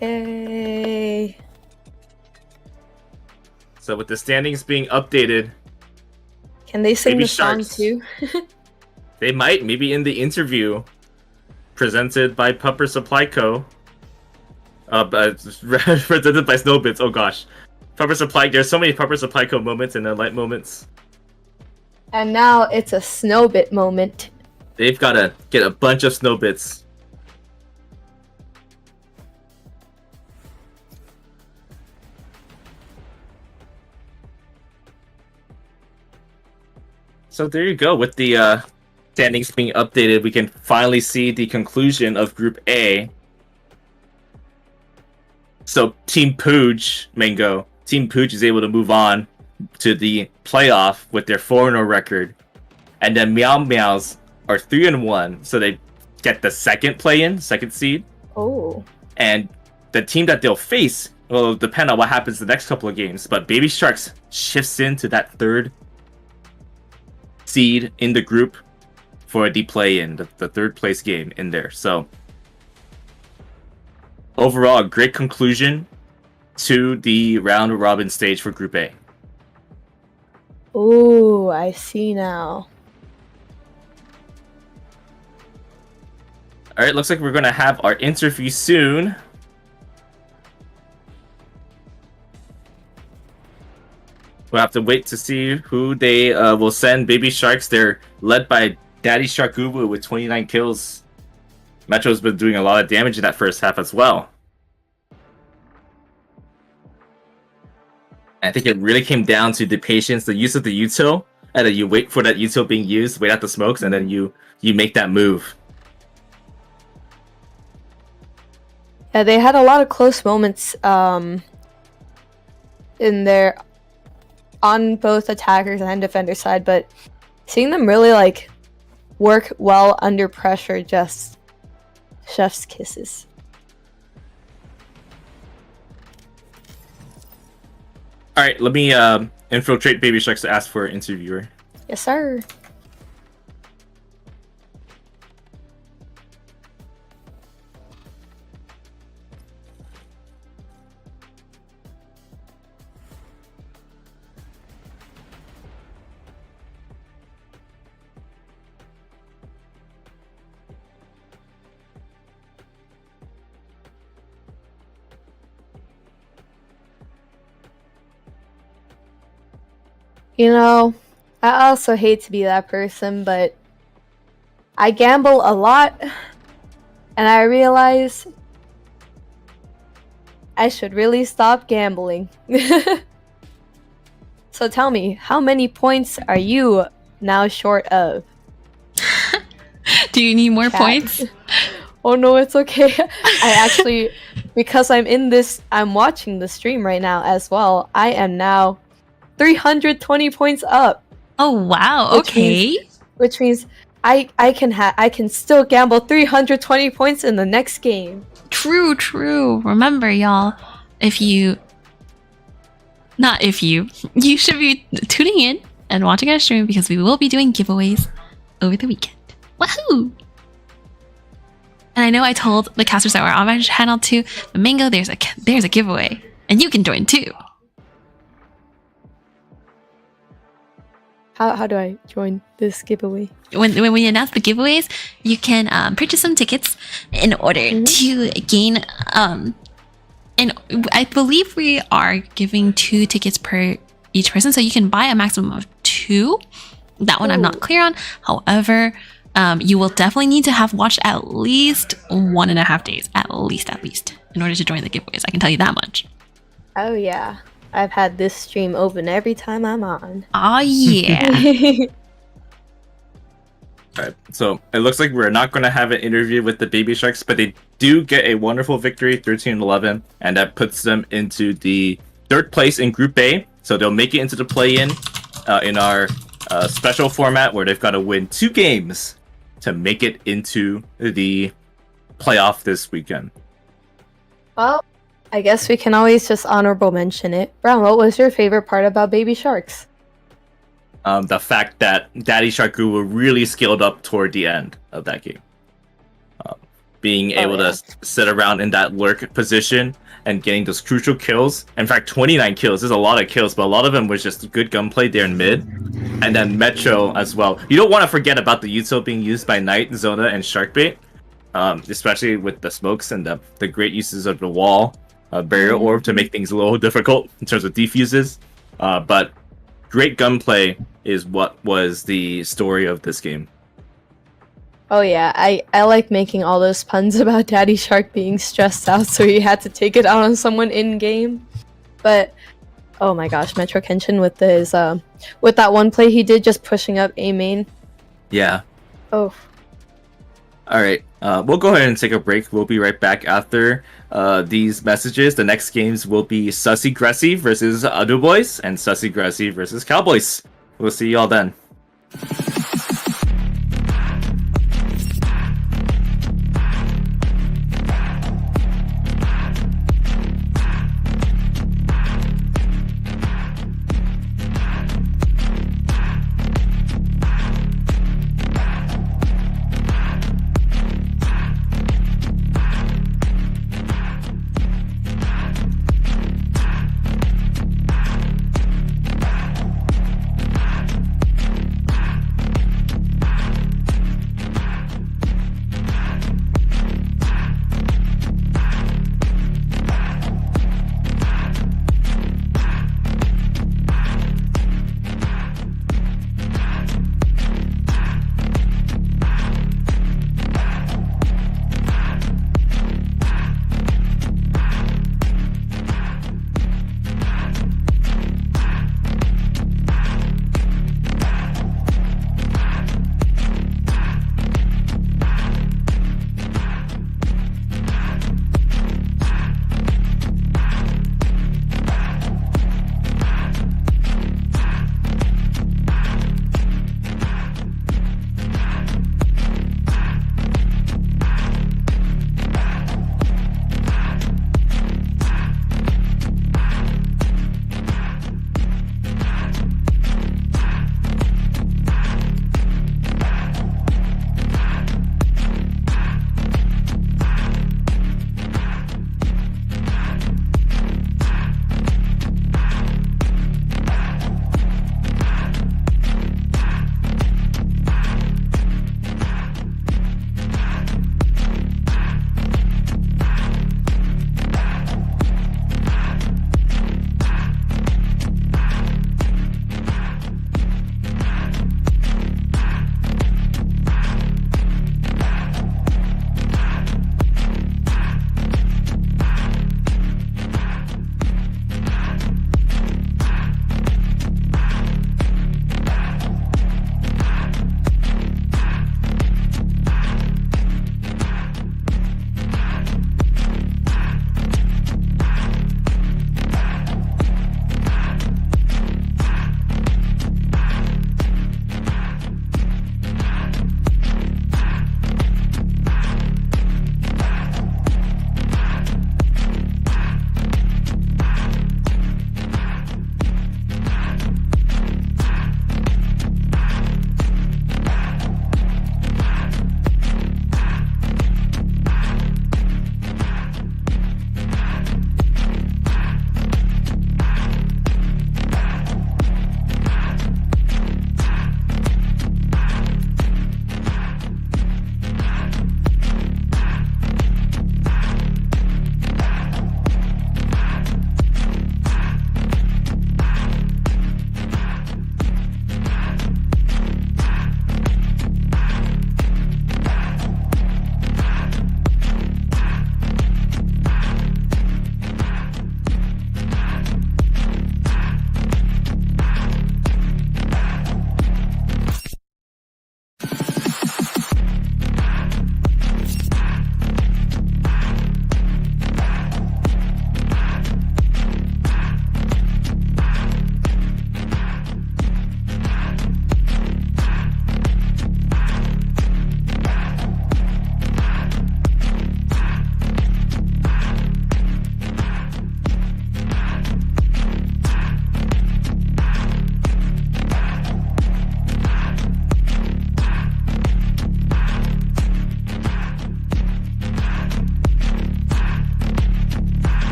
Yay. So with the standings being updated, Can they sing Baby the song Sharks. too? they might, maybe in the interview presented by Pupper Supply Co. Presented by Snowbits. Oh gosh. Pupper Supply, there's so many Pupper Supply Co moments and Light moments. And now it's a Snowbit moment. They've gotta get a bunch of Snowbits. So there you go. With the standings being updated, we can finally see the conclusion of Group A. So Team Pooch, Mango, Team Pooch is able to move on to the playoff with their 4-0 record. And then Meow Meows are 3-1, so they get the second play-in, second seed. Oh. And the team that they'll face will depend on what happens the next couple of games. But Baby Sharks shifts into that third seed in the group for the play-in, the third place game in there. So overall, a great conclusion to the round robin stage for Group A. Oh, I see now. All right, looks like we're going to have our interview soon. We'll have to wait to see who they will send. Baby Sharks, they're led by Daddy Shark Ubu with 29 kills. Metro's been doing a lot of damage in that first half as well. I think it really came down to the patience, the use of the util, and then you wait for that util being used, wait out the smokes, and then you make that move. Yeah, they had a lot of close moments in their on both attackers and defender side, but seeing them really like work well under pressure, just chef's kisses. All right, let me infiltrate Baby Sharks to ask for an interviewer. Yes, sir. You know, I also hate to be that person, but I gamble a lot, and I realize I should really stop gambling. So tell me, how many points are you now short of? Do you need more Chat. points? Oh no, it's okay. I actually, because I'm watching the stream right now as well. I am now 320 points up, Oh wow, Which okay. which means I can still gamble 320 points in the next game. True, true. Remember, y'all, you should be tuning in and watching our stream because we will be doing giveaways over the weekend. Woohoo! And I know I told the casters that were on my channel too, but Mango, there's a giveaway, and you can join too. How do I join this giveaway? When we announce the giveaways, you can purchase some tickets in order to gain and I believe we are giving 2 tickets per each person, so you can buy a maximum of 2. That one I'm not clear on. However, you will definitely need to have watched at least 1.5 days, at least, in order to join the giveaways. I can tell you that much. Oh yeah, I've had this stream open every time I'm on. Oh yeah. Alright, so it looks like we're not going to have an interview with the Baby Sharks, but they do get a wonderful victory, 13-11, and that puts them into the 3rd place in Group A. So they'll make it into the play-in in our special format where they've got to win 2 games to make it into the playoff this weekend. Well, I guess we can always just honorable mention it. Brown, what was your favorite part about Baby Sharks? The fact that Daddy Shark grew really scaled up toward the end of that game. Being able to sit around in that lurk position and getting those crucial kills. In fact, 29 kills. There's a lot of kills, but a lot of them was just good gunplay there in mid. And then Metro as well. You don't want to forget about the util being used by Knight, Zona, and Sharkbait. Especially with the smokes and the great uses of the wall. Barrier orb to make things a little difficult in terms of defuses. But great gunplay is what was the story of this game. Oh yeah, I like making all those puns about Daddy Shark being stressed out, so he had to take it out on someone in game. But oh my gosh, Metro Kenshin with his with that one play he did, just pushing up A main. Yeah. Oh. All right. We'll go ahead and take a break. We'll be right back after these messages. The next games will be Sussy Gressy versus Adu Boys and Sussy Gressy versus Cowboys. We'll see y'all then.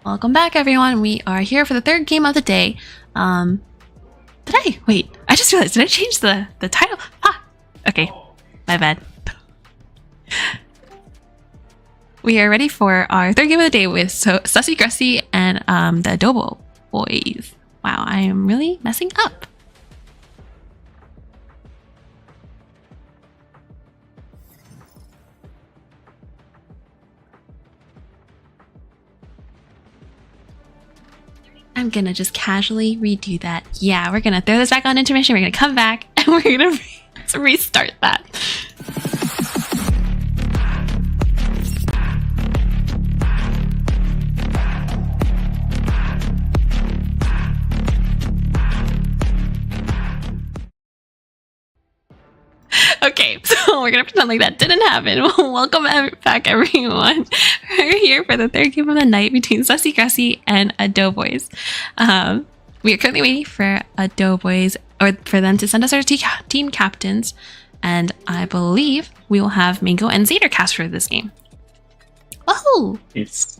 Welcome back, everyone. We are here for the third game of the day. Did I? Wait, I just realized, did I change the title? Ah, okay, my bad. We are ready for our third game of the day with Sussy Grussy and the Adobo Boys. Wow, I am really messing up. I'm gonna just casually redo that. Yeah, we're gonna throw this back on intermission. We're gonna come back and we're gonna restart that. Okay, so we're gonna pretend like that didn't happen. Welcome back, everyone. We're here for the third game of the night between Sussy Grussy and Adoboys. We are currently waiting for Adoboys, or for them to send us our team captains, and I believe we will have Mango and Zader cast for this game. Oh! It's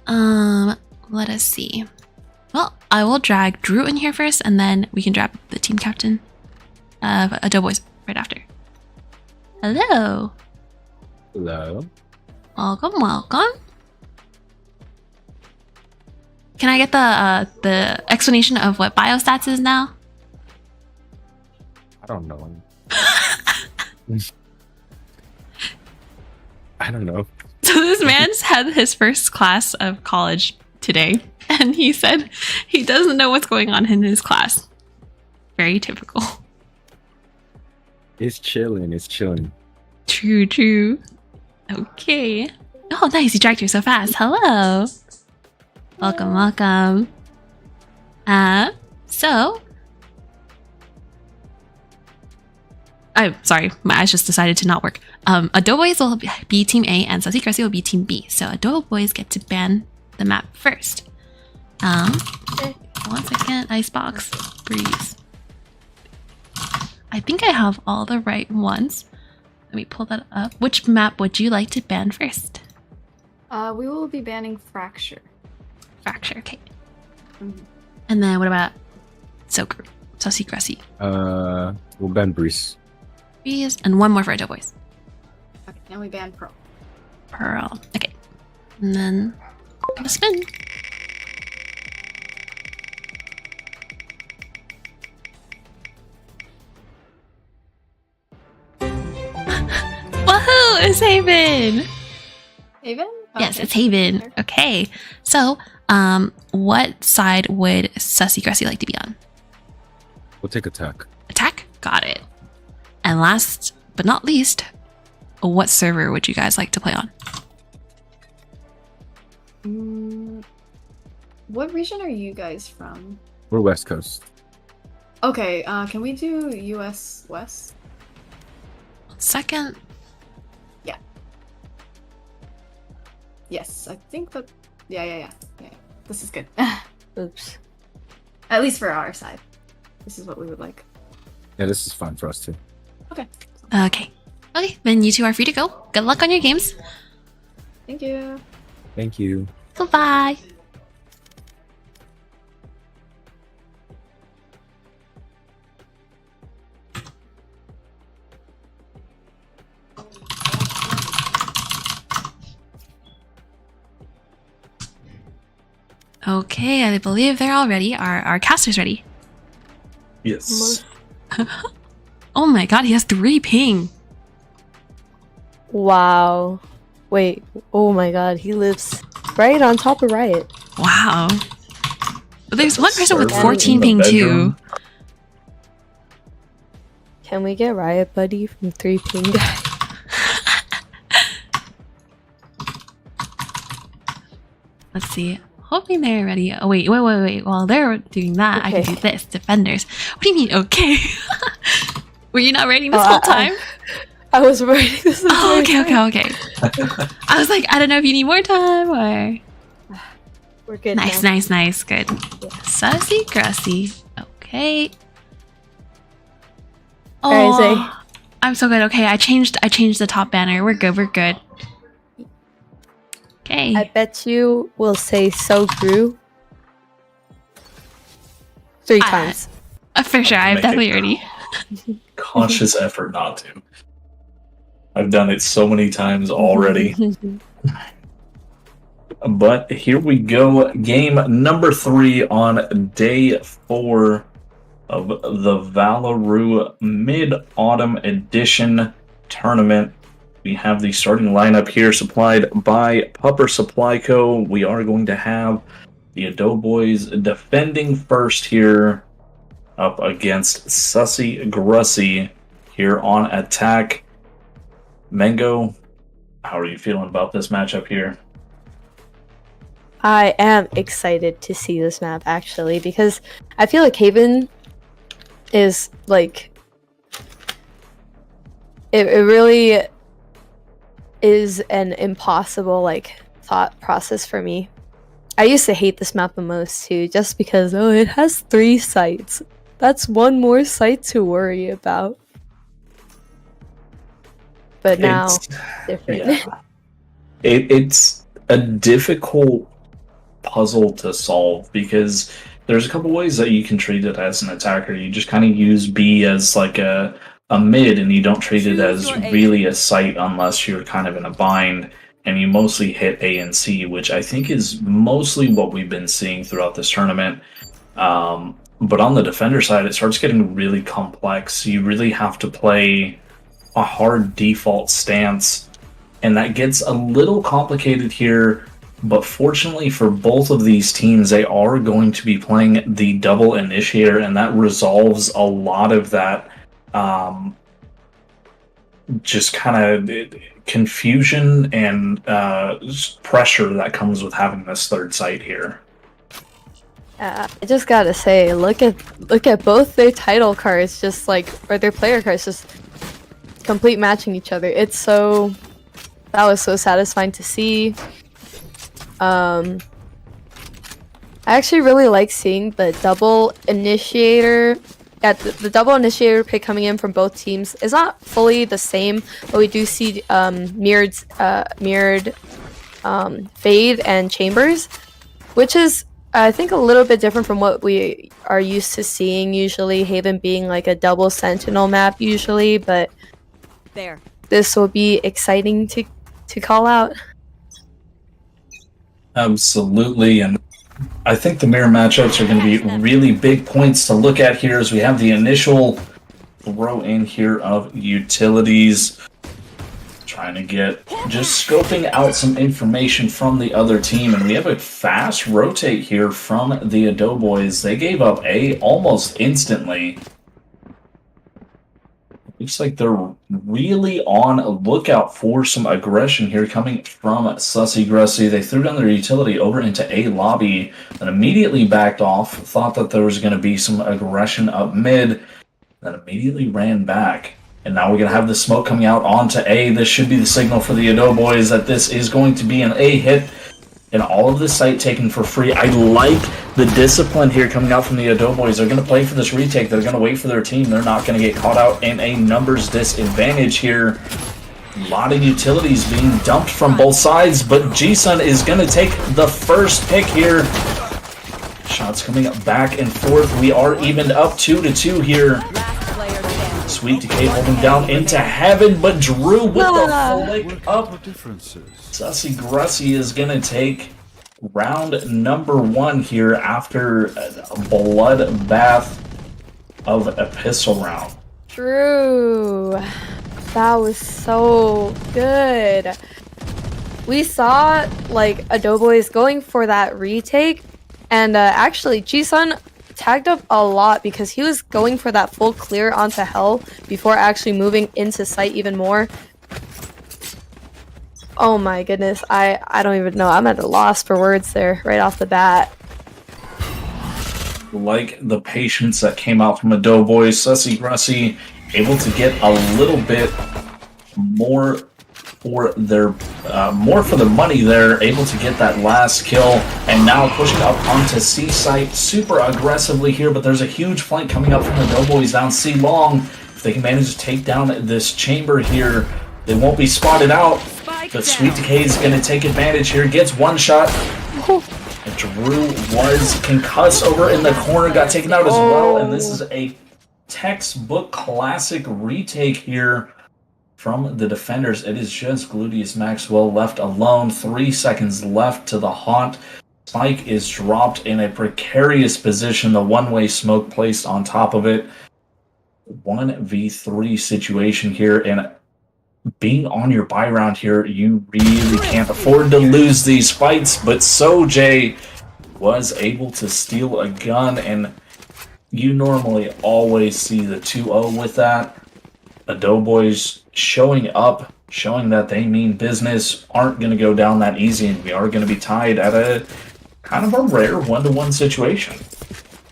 Let us see. Well, I will drag Drew in here first, and then we can drag the team captain of Adoboys right after. Hello. Hello. Welcome. Can I get the explanation of what biostats is now? I don't know. I don't know. So this man's had his first class of college today, and he said he doesn't know what's going on in his class. Very typical. It's chilling. True. Okay. Oh, nice. You dragged her so fast. Hello. Welcome. So... I'm sorry. My eyes just decided to not work. Adoboys will be Team A and Sussy Grussy will be Team B. So Adoboys get to ban the map first. Okay. 1 second. Icebox. Breeze. I think I have all the right ones. Let me pull that up. Which map would you like to ban first? We will be banning Fracture. Fracture, okay. Mhm. And then what about Sussy Grussy? We'll ban Breeze. Breeze, and one more for Adoboys. Okay, and we ban Pearl. Pearl. Okay. And then a spin. Woohoo! It's Haven! Haven? Yes, Okay. it's Haven. Okay. So, what side would Sussy Grussy like to be on? We'll take attack. Attack? Got it. And last but not least, what server would you guys like to play on? What region are you guys from? We're West Coast. Okay, can we do US West? 1 second. Yes, I think that... Yeah. This is good. Oops. At least for our side. This is what we would like. Yeah, this is fine for us too. Okay. Okay, then you two are free to go. Good luck on your games. Thank you. Thank you. Goodbye. Okay, I believe they're all ready. Our caster's ready. yes. Oh my god, he has 3 ping. Wow. Wait. Oh my god, he lives right on top of Riot. Wow. There's one person with Server 14 in the ping too. bedroom. Can we get Riot Buddy from 3 Ping Guy? Let's see. Hoping they're ready. Oh, wait. While they're doing that, I can Okay. do this. Defenders. What do you mean, okay? Were you not writing this Oh, whole time? I was writing this. Oh, entire okay. time. I was like, I don't know if you need more time or... We're good. Nice. now. Good. Sussy Grussy. Okay. Alright, Zay. Oh, I'm so good. Okay, I changed the top banner. We're good. Okay. I bet you will say so grew 3 times. For sure, I've Make definitely it already. conscious effort not to. I've done it so many times already. But here we go. Game number 3 on day 4 of the Valorou Mid-Autumn Edition tournament. We have the starting lineup here supplied by Pupper Supply Co. We are going to have the Ado Boys defending first here up against Sussy Grussy here on attack. Mango, how are you feeling about this matchup here? I am excited to see this map actually because I feel like Haven is like it really is an impossible like thought process for me. I used to hate this map the most too, just because it has 3 sites. That's one more site to worry about. But now It's different. yeah. It's a difficult puzzle to solve because there's a couple ways that you can treat it as an attacker. You just kind of use B as like a mid, and you don't treat it as really a site unless you're kind of in a bind, and you mostly hit A and C, which I think is mostly what we've been seeing throughout this tournament. But on the defender side, it starts getting really complex. You really have to play a hard default stance, and that gets a little complicated here. But fortunately for both of these teams, they are going to be playing the double initiator, and that resolves a lot of that just kind of confusion and pressure that comes with having this third site here. I just gotta say, look at both their title cards, just like, or their player cards, just complete matching each other. That was so satisfying to see. I actually really like seeing the double initiator. Yeah, the double initiator pick coming in from both teams is not fully the same, but we do see mirrored fade and chambers, which is I think a little bit different from what we are used to seeing usually. Haven being like a double sentinel map usually, but There. this will be exciting to call out. Absolutely, and I think the mirror matchups are going to be really big points to look at here as we have the initial throw in here of utilities. Trying to get, just scoping out some information from the other team, and we have a fast rotate here from the Ado Boys. They gave up A almost instantly. Looks like they're really on a lookout for some aggression here coming from Sussy Grussy. They threw down their utility over into A lobby and immediately backed off, thought that there was going to be some aggression up mid, then immediately ran back. And now we're going to have the smoke coming out onto A. This should be the signal for the Ado Boys that this is going to be an A hit. And all of this site taken for free. I like the discipline here coming out from the Ado Boys. They're going to play for this retake. They're going to wait for their team. They're not going to get caught out in a numbers disadvantage here. A lot of utilities being dumped from both sides, but G-Sun is going to take the first pick here. Shots coming up back and forth. We are evened up 2-2 here. Last player standing. Sweet Decay holding down into heaven, but Drew with the flick up. Sussy Grussy is going to take round number 1 here after a bloodbath of Epistle round. True. That was so good. We saw like Ado Boys going for that retake, and actually G-Sun tagged up a lot because he was going for that full clear onto Hell before actually moving into sight even more. Oh my goodness, I don't even know. I'm at a loss for words there right off the bat. Like the patience that came out from Ado Boys, Sussy Grussy able to get a little bit more for their money there, able to get that last kill, and now pushing up onto C site super aggressively here, but there's a huge flank coming up from the Ado Boys down C long. If they can manage to take down this chamber here, they won't be spotted out. but Sweet Decay is going to take advantage here. Gets one shot. And Drew was concussed over in the corner, got taken out as well, and this is a textbook classic retake here from the defenders. It is just Gluteus Maxwell left alone. 3 seconds left to the haunt. Spike is dropped in a precarious position. The one-way smoke placed on top of it. 1v3 situation here, and being on your buy round here, you really can't afford to lose these fights, but Sojay was able to steal a gun, and you normally always see the 2-0 with that. The Doughboys showing up, showing that they mean business, aren't going to go down that easy, and we are going to be tied at a kind of a rare 1-to-1 situation.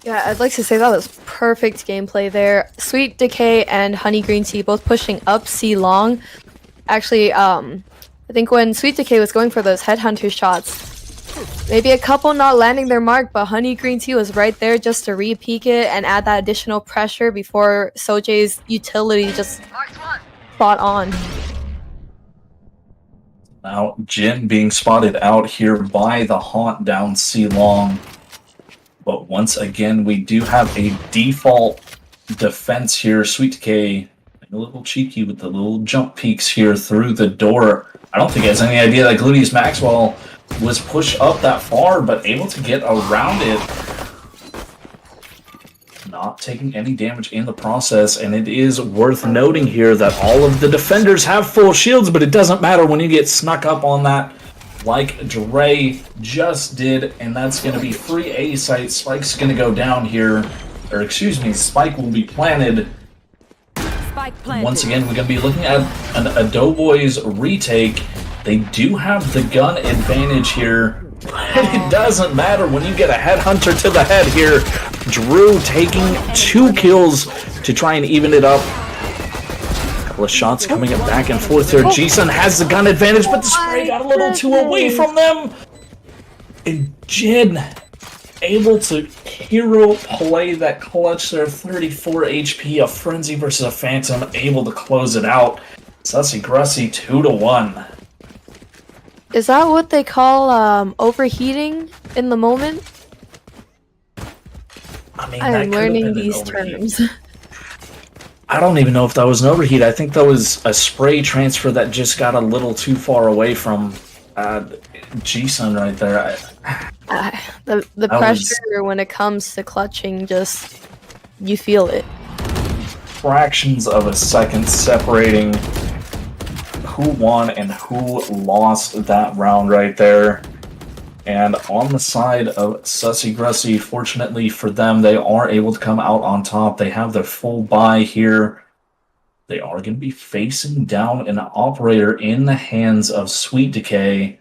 Yeah, I'd like to say that was perfect gameplay there. Sweet Decay and Honey Green Tea both pushing up C long. Actually, I think when Sweet Decay was going for those headhunter shots, maybe a couple not landing their mark, but Honey Green Tea was right there just to re-peek it and add that additional pressure before Sojay's utility just spot on. Now, Jin being spotted out here by the haunt down C long. But once again, we do have a default defense here. Sweet Decay, a little cheeky with the little jump peeks here through the door. I don't think he has any idea that Gluteus Maxwell was pushed up that far, but able to get around it. Not taking any damage in the process, and it is worth noting here that all of the defenders have full shields, but it doesn't matter when you get snuck up on that like Dre just did, and that's going to be free A site. Spike's going to go down here, or excuse me, Spike will be planted. Once again, we're going to be looking at a Doughboys retake. They do have the gun advantage here. It doesn't matter when you get a headhunter to the head here. Drew taking 2 kills to try and even it up. A couple of shots coming up back and forth here. Jisun has the gun advantage, but the spray got a little too away from them. And Jin able to hero play that clutch there. 34 HP, a Frenzy versus a Phantom, able to close it out. Sussy Grussy 2-1. Is that what they call overheating in the moment? I mean, I'm learning these terms. I don't even know if that was an overheat. I think that was a spray transfer that just got a little too far away from G-Sun right there. The pressure when it comes to clutching, just you feel it. Fractions of a second separating who won and who lost that round right there. And on the side of Sussy Grussy, fortunately for them, they are able to come out on top. They have their full buy here. They are going to be facing down an operator in the hands of Sweet Decay.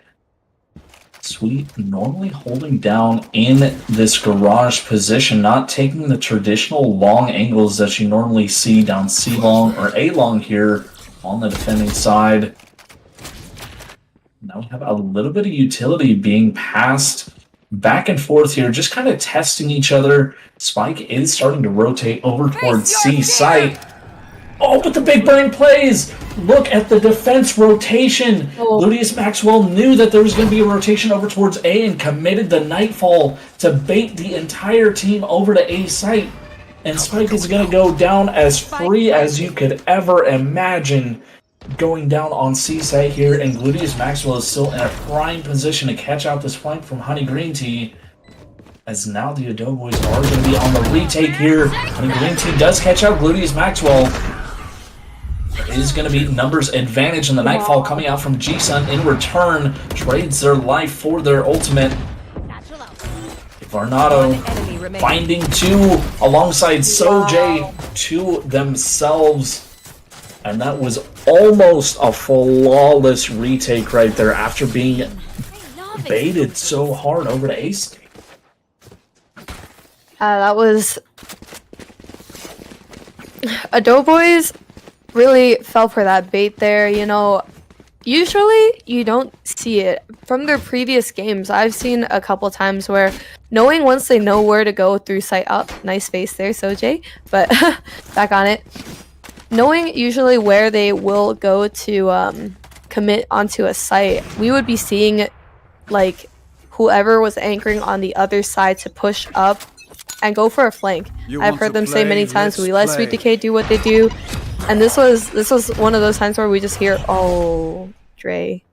Sweet normally holding down in this garage position, not taking the traditional long angles that you normally see down C long or A long here on the defending side. Now we have a little bit of utility being passed back and forth here, just kind of testing each other. Spike is starting to rotate over towards C site. Oh, but the big brain plays! Look at the defense rotation. Gluteus Maxwell knew that there was going to be a rotation over towards A and committed the Nightfall to bait the entire team over to A site. And Spike is going to go down as free as you could ever imagine, going down on C site here, and Gluteus Maxwell is still in a prime position to catch out this flank from Honey Green Tea, as now the Doughboys are going to be on the retake here. Honey Green Tea does catch out Gluteus Maxwell. It is going to be numbers advantage, and the Nightfall coming out from G-Sun in return trades their life for their ultimate. Varnado finding 2 alongside Sojay to themselves. And that was almost a flawless retake right there after being baited so hard over to Ace. That was... Doughboys really fell for that bait there, you know. Usually, you don't see it. From their previous games, I've seen a couple times where knowing once they know where to go through site up, nice face there, Sojay, but back on it. Knowing usually where they will go to commit onto a site, we would be seeing like whoever was anchoring on the other side to push up and go for a flank. You I've want heard to them say play? many times Let's we let play. Sweet Decay do what they do, and this was one of those times where we just hear, "Oh, Dre."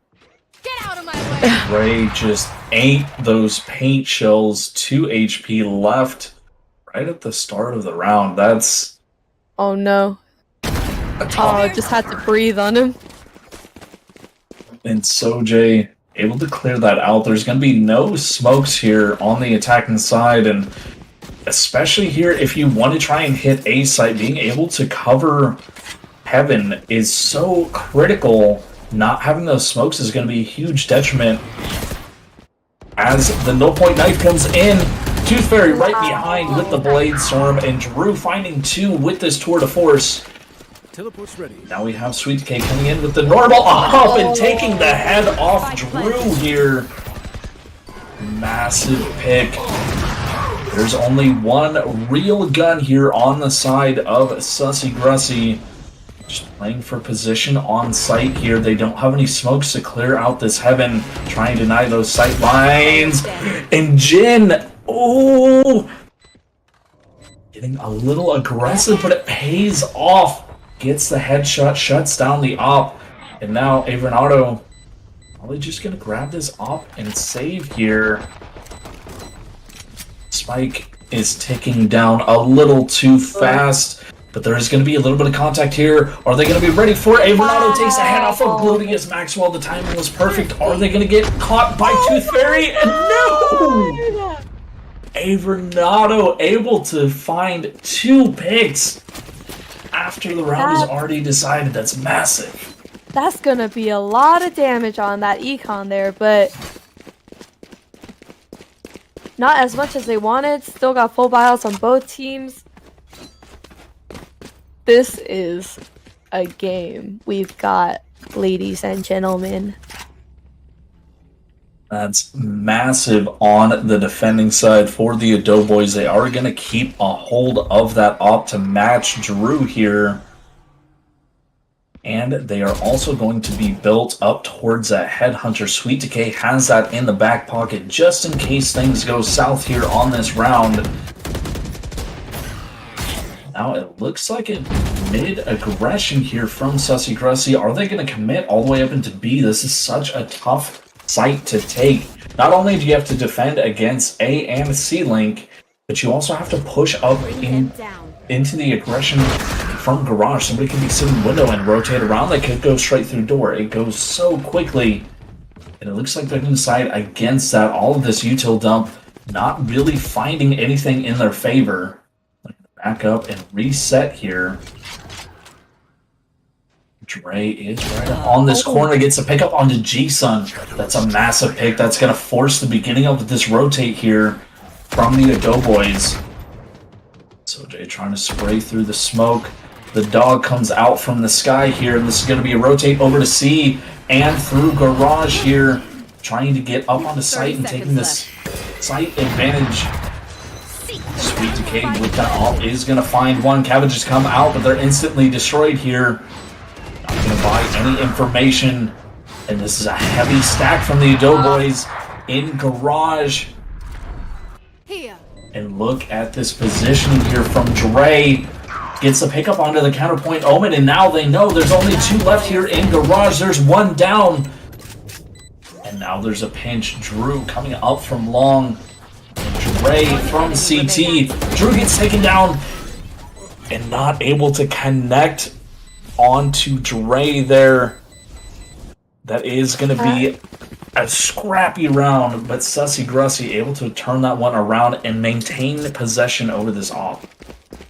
Ray just ate those paint shells. 2 HP left right at the start of the round. That's Oh no. Oh, just had to breathe on him. and Sojay able to clear that out. There's going to be no smokes here on the attacking side, and especially here if you want to try and hit A site, being able to cover Heaven is so critical. Not having those smokes is going to be a huge detriment. As the no point knife comes in, Tooth Fairy right behind with the Blade Storm, and Drew finding 2 with this tour de force. Teleport's ready. Now we have Sweet Decay coming in with the normal up and taking the head off Drew here. Massive pick. There's only one real gun here on the side of Sussy Grussy. Just playing for position on site here. They don't have any smokes to clear out this Heaven. Trying to deny those sight lines. And Jin, oh, getting a little aggressive, but it pays off. Gets the headshot, shuts down the op. And now Avernado probably just going to grab this op and save here. Spike is ticking down a little too fast. But there is going to be a little bit of contact here. Are they going to be ready for it? Avernado takes a head off of Glorious Maxwell. The timing was perfect. Are they going to get caught by Tooth Fairy? And no! Avernado able to find 2 picks after the round is already decided. That's massive. That's gonna be a lot of damage on that econ there, but not as much as they wanted. Still got full buyouts on both teams. This is a game we've got, ladies and gentlemen. That's massive on the defending side for the Ado Boys. They are going to keep a hold of that op to match Drew here. And they are also going to be built up towards that Headhunter. Sweet Decay has that in the back pocket just in case things go south here on this round. Now it looks like a mid-aggression here from Sussy Grussy. Are they going to commit all the way up into B? This is such a tough site to take. Not only do you have to defend against A and C Link, but you also have to push up into the aggression from Garage. Somebody can be sitting window and rotate around. They could go straight through door. It goes so quickly. And it looks like they're going to side against that. All of this util dump not really finding anything in their favor. Back up and reset here. Dre is right up on this corner, gets a pickup onto G-Sun. That's a massive pick. That's going to force the beginning of this rotate here from the Ado Boys. So Jay trying to spray through the smoke. The dog comes out from the sky here, and this is going to be a rotate over to C and through Garage here, trying to get up on the site and taking this site advantage. Sweet Decay with that ult is going to find one. Cabbages come out, but they're instantly destroyed here. Not going to buy any information. And this is a heavy stack from the Ado Boys in Garage. And look at this positioning here from Dre. Gets the pickup onto the counterpoint Omen, and now they know there's only 2 left here in Garage. There's 1 down. And now there's a pinch. Drew coming up from long. Dre from CT. Drew gets taken down and not able to connect onto Dre there. That is going to be a scrappy round, but Sussy Grussy able to turn that one around and maintain possession over this op.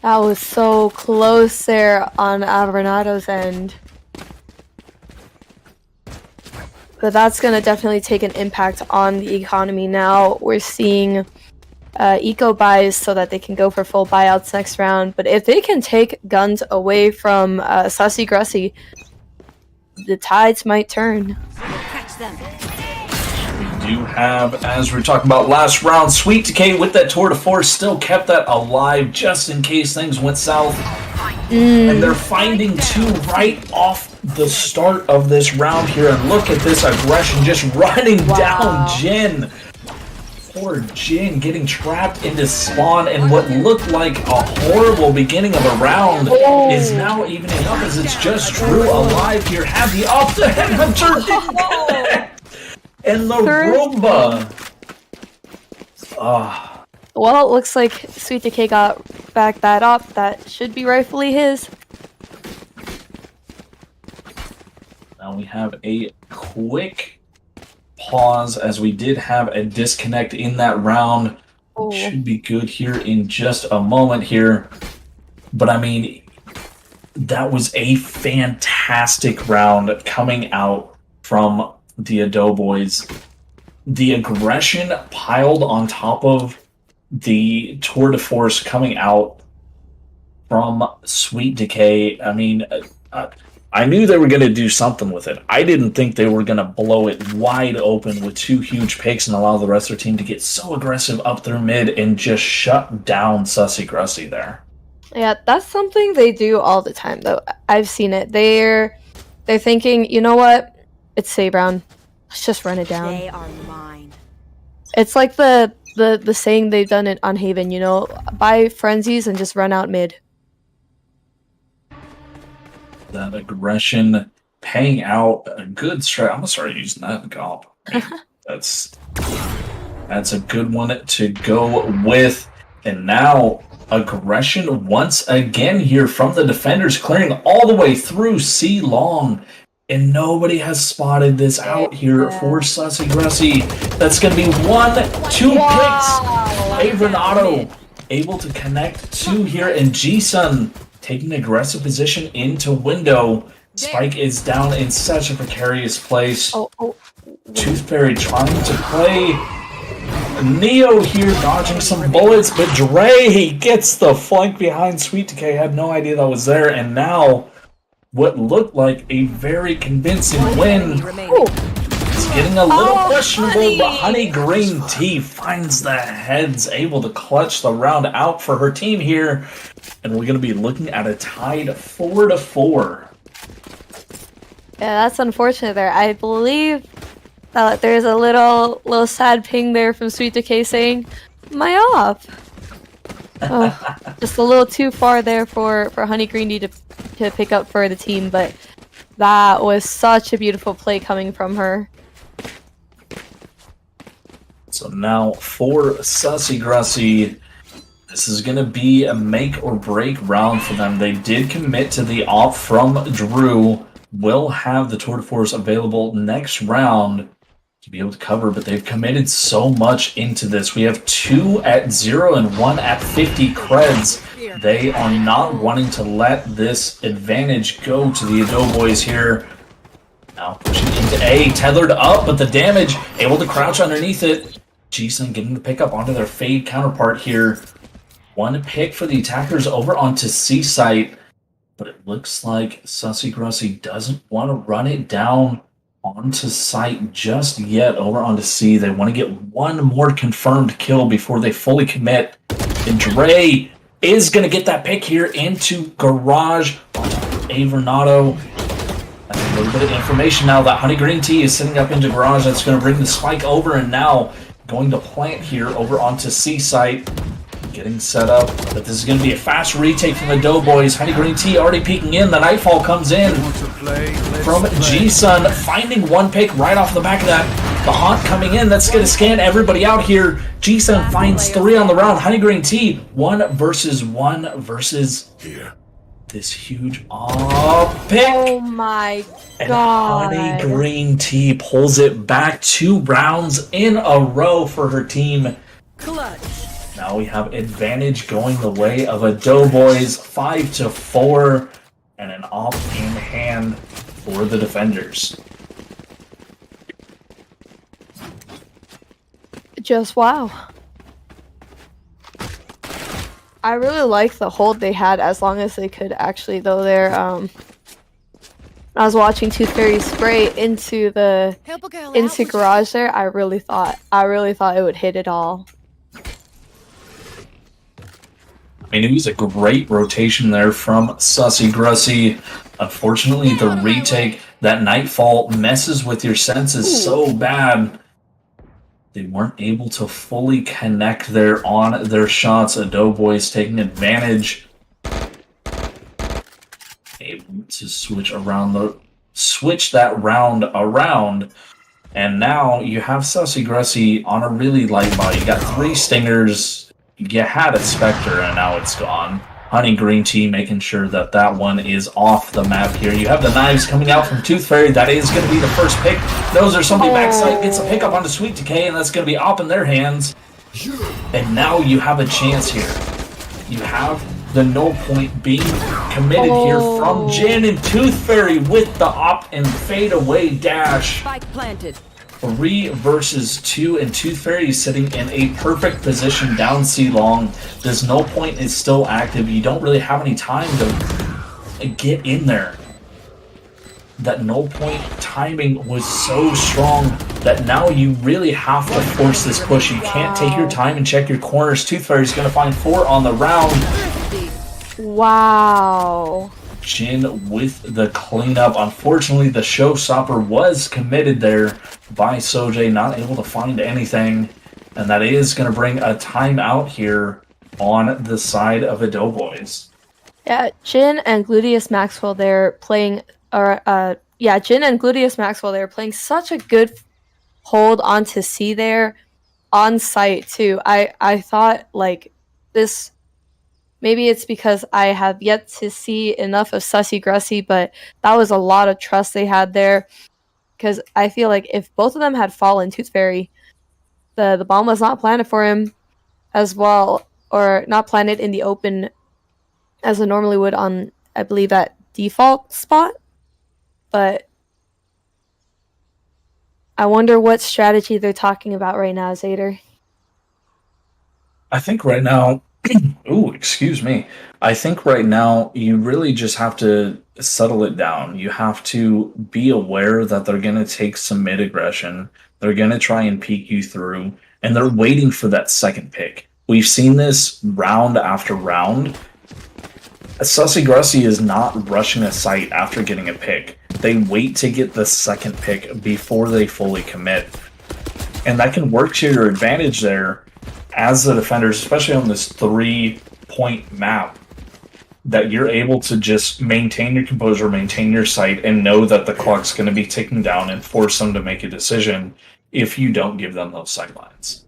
That was so close there on Alvernado's end. But that's going to definitely take an impact on the economy now. We're seeing eco buys so that they can go for full buyouts next round. But if they can take guns away from Sussy Grussy, the tides might turn. Catch them. We do have, as we were talking about last round, Sweet Decay with that tour de force still kept that alive just in case things went south. And they're finding 2 right off the start of this round here, and look at this aggression just running down Jin. Poor Jin getting trapped into spawn, and what looked like a horrible beginning of a round is now evening up as it's just Drew alive here. Had the up the headhunter didn't connect, and the Roomba. Well, it looks like Sweet Decay got back that up. That should be rightfully his. Now we have a quick pause as we did have a disconnect in that round. Should be good here in just a moment here. But I mean, that was a fantastic round coming out from the Ado Boys. The aggression piled on top of the tour de force coming out from Sweet Decay. I mean, I knew they were going to do something with it. I didn't think they were going to blow it wide open with 2 huge picks and allow the rest of their team to get so aggressive up their mid and just shut down Sussy Grussy there. Yeah, that's something they do all the time, though. I've seen it. They're thinking, you know what? It's Sabrown. Let's just run it down. They are mine. It's like the saying they've done it on Haven, you know, buy frenzies and just run out mid. That aggression paying out a good strat. I'm gonna start using that in comp. That's a good one to go with. And now aggression once again here from the defenders, clearing all the way through C long. And nobody has spotted this out here for Sussy Grussy. That's going to be 1-2 picks. Avernado able to connect 2 here. And G-Sun taking an aggressive position into window. Spike is down in such a precarious place. Tooth Fairy trying to play Neo here, dodging some bullets. But Dre gets the flank behind Sweet Decay. Had no idea that was there. And now what looked like a very convincing win. It's getting a little questionable, but Honey Green Tea finds the heads, able to clutch the round out for her team here. And we're going to be looking at a tied 4-4. Yeah, that's unfortunate there. I believe that there's a little sad ping there from Sweet Decay saying, "My off." Oh, just a little too far there for Honey Green Tea to pick up for the team, but that was such a beautiful play coming from her. So now for Sussy Grussy, this is going to be a make or break round for them. They did commit to the op from Drew. Will have the Tour de Force available next round to be able to cover, but they've committed so much into this. We have 2 at 0 and 1 at 50 creds. They are not wanting to let this advantage go to the Ado Boys here. Now pushing into A, tethered up, but the damage, able to crouch underneath it. G-Sun getting the pickup onto their Fade counterpart here. 1 pick for the attackers over onto C site, but it looks like Sussy Grussy doesn't want to run it down onto site just yet over onto C. They want to get 1 more confirmed kill before they fully commit. And Dre is going to get that pick here into Garage onto Avernado. That's a little bit of information now that Honey Green Tea is sitting up into Garage. That's going to bring the spike over, and now going to plant here over onto C site. Getting set up, but this is going to be a fast retake from the Doughboys. Honey Green Tea already peeking in. The Nightfall comes in from G-Sun, finding 1 pick right off the back of that. The Haunt coming in. That's going to scan everybody out here. G-Sun finds 3 on the round. Honey Green Tea, 1 versus 1 versus this huge pick. Oh my god. And Honey Green Tea pulls it back 2 rounds in a row for her team. Clutch. Now we have advantage going the way of a Doughboys, 5-4, and an off in hand for the defenders. Just wow. I really like the hold they had as long as they could actually, though. I was watching Tooth Fairy spray into Garage there. I really thought it would hit it all. I mean, it was a great rotation there from Sussy Grussy. Unfortunately, the retake, that Nightfall messes with your senses so bad. They weren't able to fully connect there on their shots. Doughboys taking advantage. Able to switch that round around. And now you have Sussy Grussy on a really light body. You got 3 stingers. You had a Spectre, and now it's gone. Honey Green Tea making sure that that one is off the map here. You have the knives coming out from Tooth Fairy. That is going to be the first pick. Those are somebody backside. Gets a pickup onto Sweet Decay, and that's going to be up in their hands. And now you have a chance here. You have the no point being committed here from Jin, and Tooth Fairy with the op and fade away dash. Spike planted. 3 versus 2, and Tooth Fairy is sitting in a perfect position down C long. This no point is still active. You don't really have any time to get in there. That no point timing was so strong that now you really have to force this push. You can't take your time and check your corners. Tooth Fairy is going to find 4 on the round. Wow. Jin with the cleanup. Unfortunately, the showstopper was committed there by Soj, not able to find anything. And that is going to bring a timeout here on the side of the Doughboys. Yeah, Jin and Gluteus Maxwell, they're playing, Jin and Gluteus Maxwell, they're playing such a good hold onto C there on site too. I thought like this, maybe it's because I have yet to see enough of Sussy Grussy, but that was a lot of trust they had there. Because I feel like if both of them had fallen, Tooth Fairy, the bomb was not planted for him as well, or not planted in the open as it normally would on, I believe, that default spot. But I wonder what strategy they're talking about right now, Zader. I think right now, ooh, excuse me. I think right now you really just have to settle it down. You have to be aware that they're going to take some mid-aggression. They're going to try and peek you through, and they're waiting for that second pick. We've seen this round after round. Sussy Grussy is not rushing a site after getting a pick. They wait to get the second pick before they fully commit. And that can work to your advantage there as the defenders, especially on this 3-point map, that you're able to just maintain your composure, maintain your sight, and know that the clock's going to be ticking down and force them to make a decision if you don't give them those sightlines.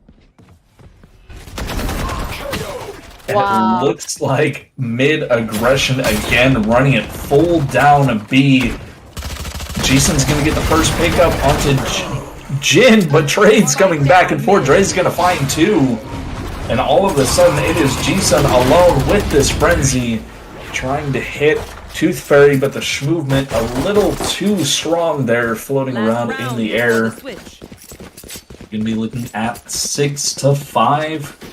And Wow. it looks like mid-aggression again, running it full down B. Jason's going to get the first pickup onto Jin, but Trade's coming back and forth. Dre's going to find 2. And all of a sudden, it is Jason alone with this frenzy, trying to hit Tooth Fairy, but the movement a little too strong there, floating around in the air. Going to be looking at 6-5.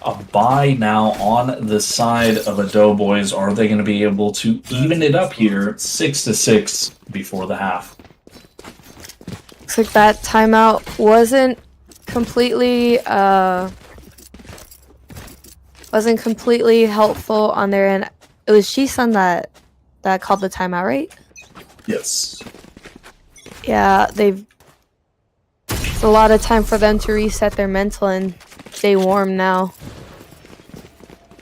A bye now on the side of the Doughboys. Are they going to be able to even it up here, 6-6 before the half? Looks like that timeout wasn't completely helpful on their end. It was Jisun that called the timeout, right? Yes. Yeah, it's a lot of time for them to reset their mental and stay warm now.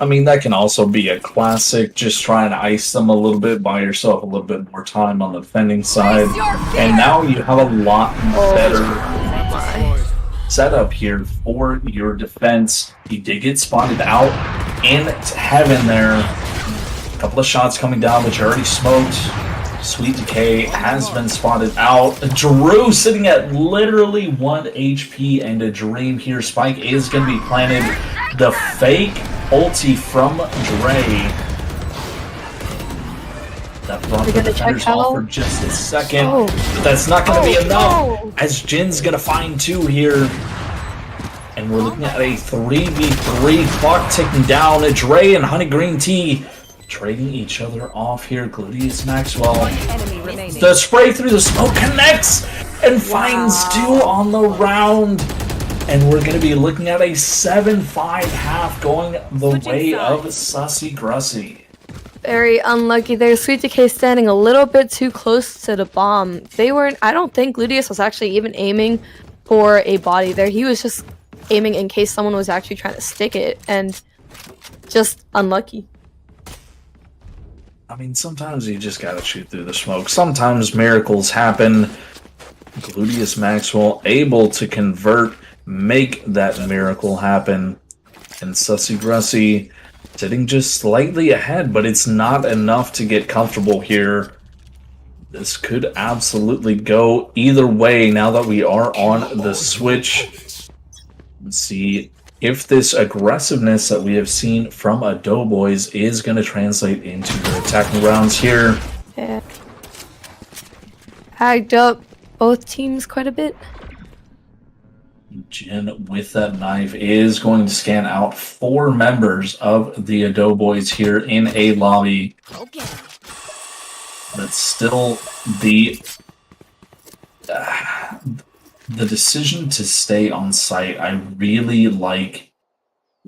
I mean, that can also be a classic, just try and ice them a little bit, buy yourself a little bit more time on the defending side. And now you have a lot better setup here for your defense. You did get spotted out in heaven there. A couple of shots coming down, but you already smoked. Sweet Decay has been spotted out. Drew sitting at literally 1 HP and a dream here. Spike is going to be planted. The fake ulti from Dre. That brought the defenders off for just a second. But that's not going to be enough, as Jin's going to find 2 here. And we're looking at a 3v3, clock ticking down. Dre and Honey Green Tea trading each other off here. Gluteus Maxwell. The spray through the smoke connects and finds 2 on the round. And we're going to be looking at a 7-5 half going the Switching way of sides. Sussy Grussy. Very unlucky there. Sweet Decay standing a little bit too close to the bomb. They weren't. I don't think Ludius was actually even aiming for a body there. He was just aiming in case someone was actually trying to stick it, and just unlucky. I mean, sometimes you just gotta shoot through the smoke. Sometimes miracles happen. Gluteus Maxwell able to convert, make that miracle happen. And Sussy Grussy sitting just slightly ahead, but it's not enough to get comfortable here. This could absolutely go either way now that we are on the switch. Let's see if this aggressiveness that we have seen from a Doughboys is going to translate into the attacking rounds here. Yeah. Hagged up both teams quite a bit. Jin with that knife is going to scan out 4 members of the Doughboys here in a lobby. Okay. But still, the decision to stay on site, I really like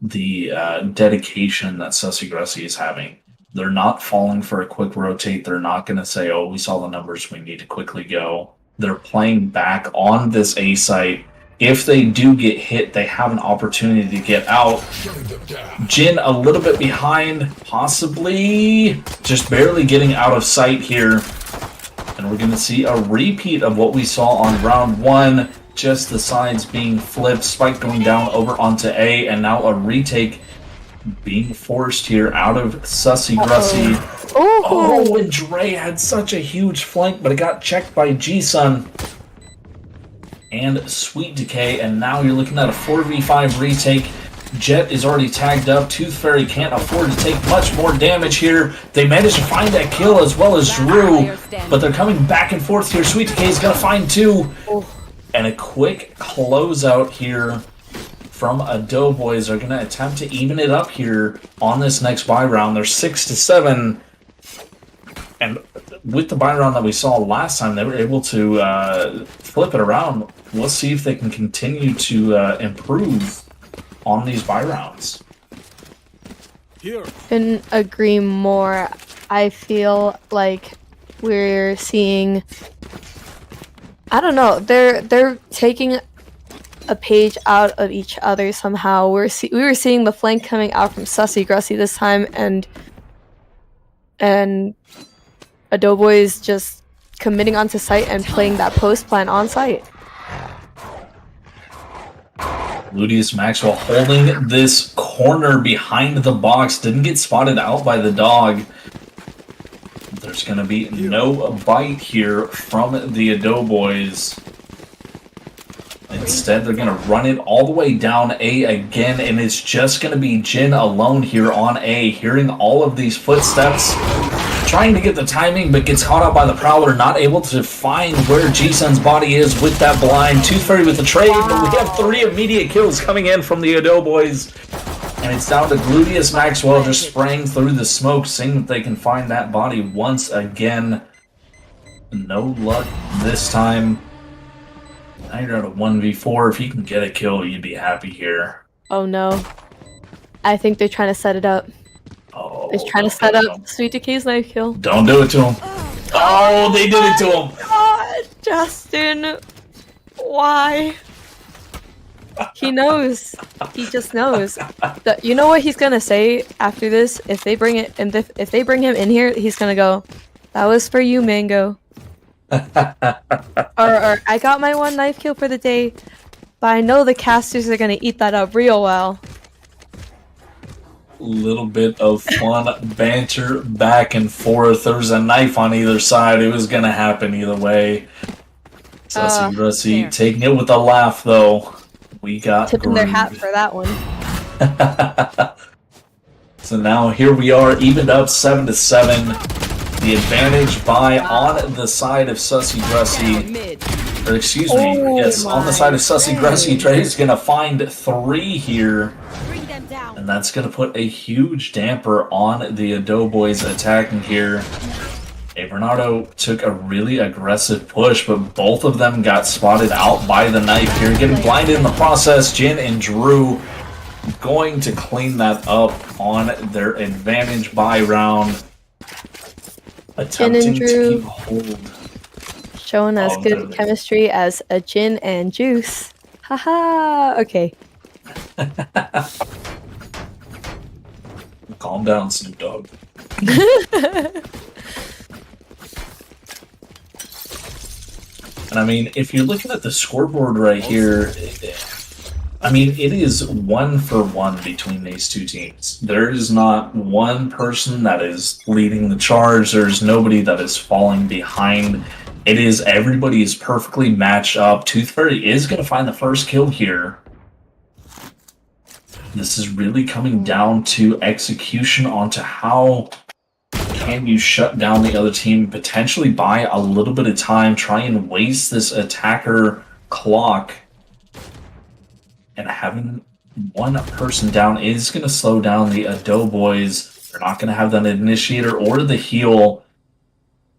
the dedication that Sussy Grussy is having. They're not falling for a quick rotate. They're not going to say, oh, we saw the numbers, we need to quickly go. They're playing back on this A site. If they do get hit, they have an opportunity to get out. Jin a little bit behind, possibly just barely getting out of sight here. And we're going to see a repeat of what we saw on round 1. Just the sides being flipped, Spike going down over onto A, and now a retake being forced here out of Sussy Grussy. Oh, and Dre had such a huge flank, but it got checked by G-Sun and Sweet Decay, and now you're looking at a 4v5 retake. Jet is already tagged up. Tooth Fairy can't afford to take much more damage here. They managed to find that kill as well as Drew, but they're coming back and forth here. Sweet Decay is going to find 2. And a quick closeout here from a Doughboys are going to attempt to even it up here on this next buy round. They're 6-7. And with the buy round that we saw last time, they were able to flip it around. Let's see if they can continue to improve on these buy rounds. Here. Couldn't agree more. I feel like we're seeing, I don't know, they're taking a page out of each other somehow. We were seeing the flank coming out from Sussy Grussy this time, and a Doughboys just committing onto site and playing that post plan on site. Ludius Maxwell holding this corner behind the box. Didn't get spotted out by the dog. There's going to be no bite here from the Doughboys. Instead, they're going to run it all the way down A again, and it's just going to be Jin alone here on A, hearing all of these footsteps, trying to get the timing, but gets caught up by the Prowler, not able to find where G-Sun's body is with that blind. Tooth Fairy with the trade, but we have 3 immediate kills coming in from the Doughboys. And it's down to Gluteus Maxwell just spraying through the smoke, seeing if they can find that body once again. No luck this time. Now you're at a 1v4. If you can get a kill, you'd be happy here. Oh no. I think they're trying to set it up. Oh, They're trying to set up Sweet Decay's knife kill. Don't do it to him. Oh, they did it to him. God, Justin. Why? He knows. He just knows. You know what he's gonna say after this? If they bring it, and if they bring him in here, he's gonna go, "That was for you, Mango." or I got my 1 knife kill for the day, but I know the casters are gonna eat that up real well. Little bit of fun banter back and forth. There was a knife on either side. It was gonna happen either way. Sussy Grussy there. taking it with a laugh, though. We got Tipping their hat grooved. for that one. So now here we are, evened up 7-7. The advantage by on the side of Sussy Grussy. Mid. Or excuse me, Oh yes, on the side of Sussy Grussy. Dre's gonna find 3 here. Bring them down. And that's going to put a huge damper on the Doughboys attacking here. Bernardo took a really aggressive push, but both of them got spotted out by the knife here, getting blinded in the process. Jin and Drew going to clean that up on their advantage by round. Attempting to Drew keep hold. showing us Oh, good chemistry as a gin and juice. Haha. Okay. Calm down, Snoop Dogg. And I mean, if you're looking at the scoreboard right here, I mean, it is 1-for-1 between these two teams. There is not one person that is leading the charge. There's nobody that is falling behind. It is everybody is perfectly matched up. Tooth Fairy is going to find the first kill here. This is really coming down to execution onto how can you shut down the other team, potentially buy a little bit of time, try and waste this attacker clock. And having one person down is going to slow down the Doughboys. They're not going to have that initiator or the heal.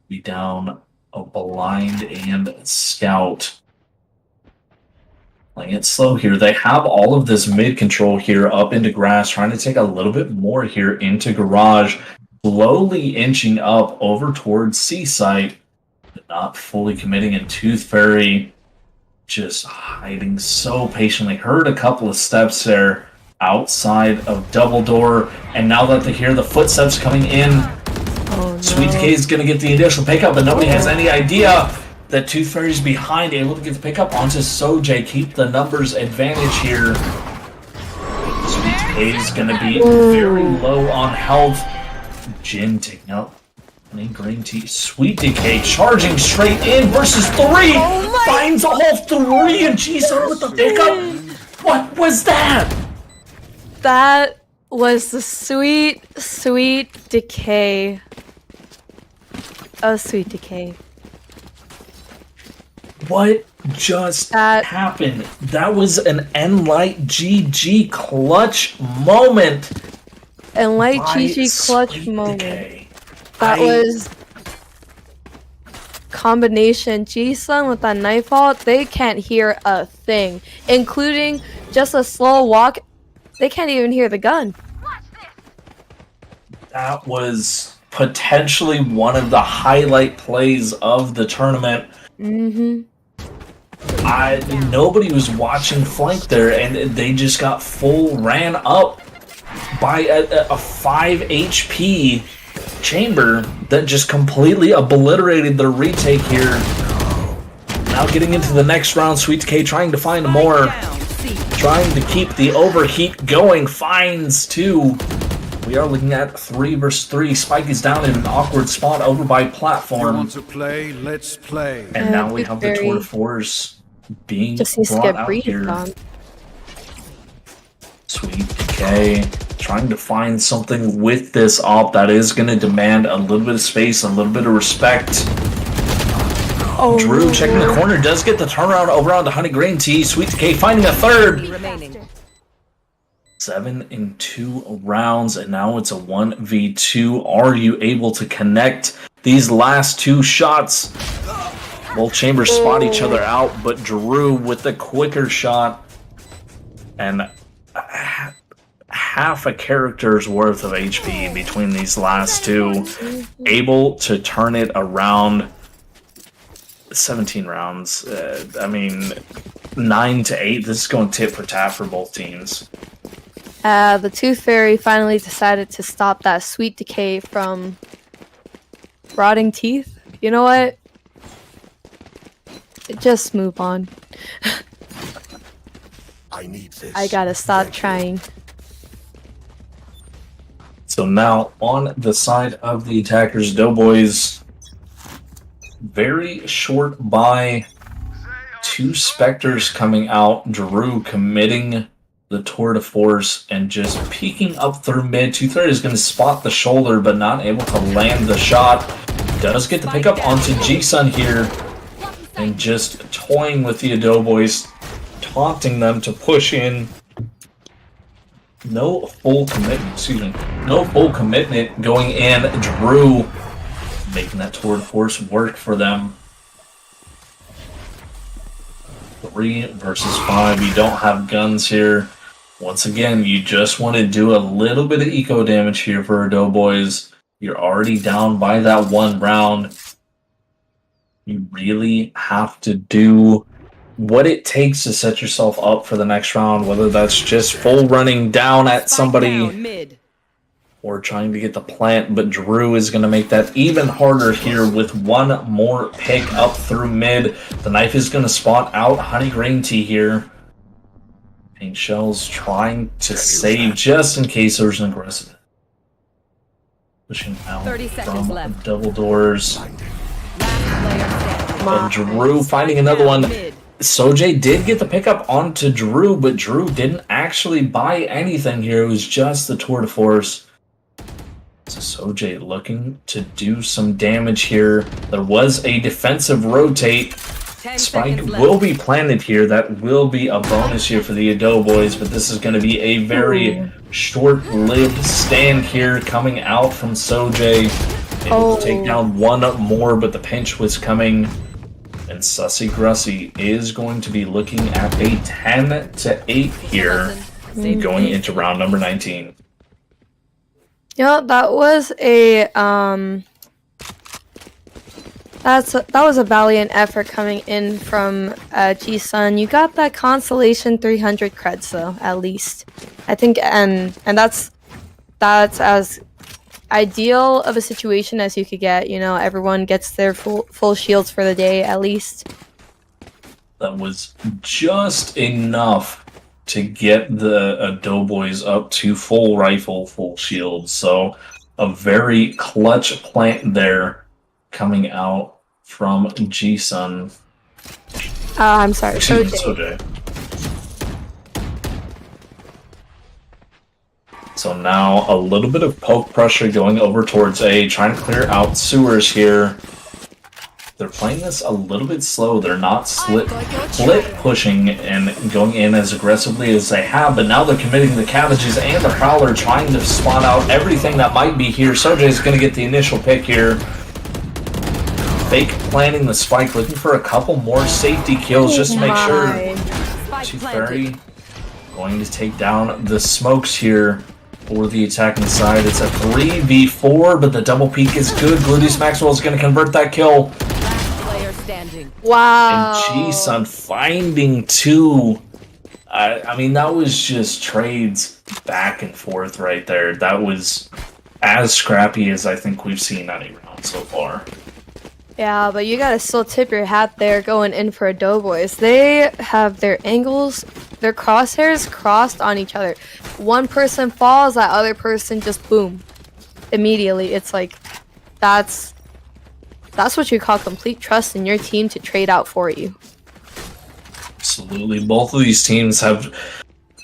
Be down a blind and scout. Playing it slow here. They have all of this mid control here up into grass, trying to take a little bit more here into garage. Slowly inching up over towards Seaside, but not fully committing. And Tooth Fairy just hiding so patiently. Heard a couple of steps there outside of Double Door, and now that they hear the footsteps coming in, Sweet Decay is going to get the initial pickup, but nobody has any idea that Tooth Fairy's behind, able to get the pickup onto Sojay, keep the numbers advantage here. Sweet Decay is going to be very low on health. Jin taking out any green tea. Sweet Decay charging straight in versus 3. Finds all 3 and Jisung with the pickup. What was that? That was the sweet decay. Oh, Sweet Decay. What just That- happened? That was an N-Light GG clutch moment. And light by GG clutch Sweet moment. Decay. That was combination G-Sun with that knife ult. They can't hear a thing, including just a slow walk. They can't even hear the gun. That was potentially one of the highlight plays of the tournament. Nobody was watching flank there, and they just got full ran up by a 5 HP chamber that just completely obliterated their retake here. Now getting into the next round, Sweet Decay trying to find more, trying to keep the overheat going, finds 2. We are looking at 3 versus 3. Spike is down in an awkward spot over by platform. Want to play? Let's play. And now we Tooth have the Fairy Tour de Force being just needs to brought get out breathed here. on. Sweet Decay trying to find something with this op that is going to demand a little bit of space, a little bit of respect. Oh, Drew checking the corner, does get the turnaround over onto Honey Green Tea. Sweet Decay finding a third. Remaining. 7 in 2 rounds, and now it's a 1v2. Are you able to connect these last 2 shots? Both chambers spot each other out, but Drew with the quicker shot and half a character's worth of HP between these last 2, able to turn it around. 17 rounds. I mean, 9 to 8. This is going tit for tat for both teams. The Tooth Fairy finally decided to stop that Sweet Decay from rotting teeth. You know what? Just move on. I need this. I gotta stop trying. So now on the side of the attackers, Doughboys, very short by 2 Spectres coming out. Drew committing the Tour de Force and just peeking up through mid. 230 is going to spot the shoulder, but not able to land the shot. Does get the pickup onto G-Sun here, and just toying with the Doughboys, taunting them to push in. No full commitment, No full commitment going in. Drew making that toward force work for them. 3 versus 5. You don't have guns here. Once again, you just want to do a little bit of eco damage here for Doughboys. You're already down by that 1 round. You really have to do what it takes to set yourself up for the next round, whether that's just full running down at somebody Mid. or trying to get the plant, but Drew is going to make that even harder here with 1 more pick up through mid. The knife is going to spot out Honey Green Tea here. Pink Shell's trying to save just in case there's an aggressive. Pushing out 30 seconds from left. double doors. Last player standing. And Drew finding another one. Mid. Sojay did get the pickup onto Drew, but Drew didn't actually buy anything here. It was just the tour de force. So Sojay looking to do some damage here. There was a defensive rotate. 10 Spike seconds will left. be planted here. That will be a bonus here for the Doughboys, but this is going to be a very short-lived stand here coming out from Sojay. Able to take down 1 more, but the pinch was coming. And Sussy Grussy is going to be looking at a 10-8 here, going into round number 19. Yeah, that was a that was a valiant effort coming in from G-Sun. You got that consolation 300 creds though, at least. I think, and that's as ideal of a situation as you could get. You know, everyone gets their full shields for the day at least. That was just enough to get the Doughboys up to full rifle, full shield. So a very clutch plant there coming out from G-Sun. I'm sorry, Excuse me, Sojay. Sojay. So now a little bit of poke pressure going over towards A, trying to clear out sewers here. They're playing this a little bit slow. They're not split pushing and going in as aggressively as they have, but now they're committing the cabbages and the prowler, trying to spot out everything that might be here. Sojay's going to get the initial pick here. Fake planting the spike, looking for a couple more safety kills just to make sure. Spike Too planted. Fairy going to take down the smokes here for the attacking side. It's a 3v4, but the double peek is good. Gluteus Maxwell is going to convert that kill. Last player standing. Wow. And G-Sun finding 2. I mean, that was just trades back and forth right there. That was as scrappy as I think we've seen any round so far. Yeah, but you gotta still tip your hat there going in for a Doughboys. They have their angles, their crosshairs crossed on each other. One person falls, that other person just boom. Immediately. It's like, that's what you call complete trust in your team to trade out for you. Absolutely. Both of these teams have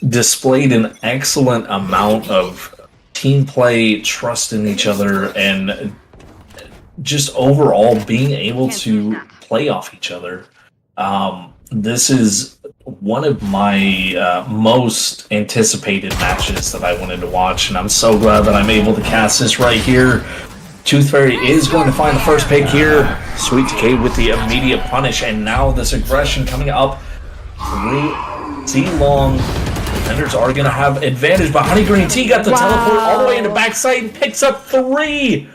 displayed an excellent amount of team play, trust in each other, and just overall being able to play off each other. This is one of my most anticipated matches that I wanted to watch, and I'm so glad that I'm able to cast this right here. Tooth Fairy is going to find the first pick here. Sweet Decay with the immediate punish, and now this aggression coming up through C-Long. Defenders are going to have advantage, but Honey Green Tea got the teleport all the way into backside and picks up 3!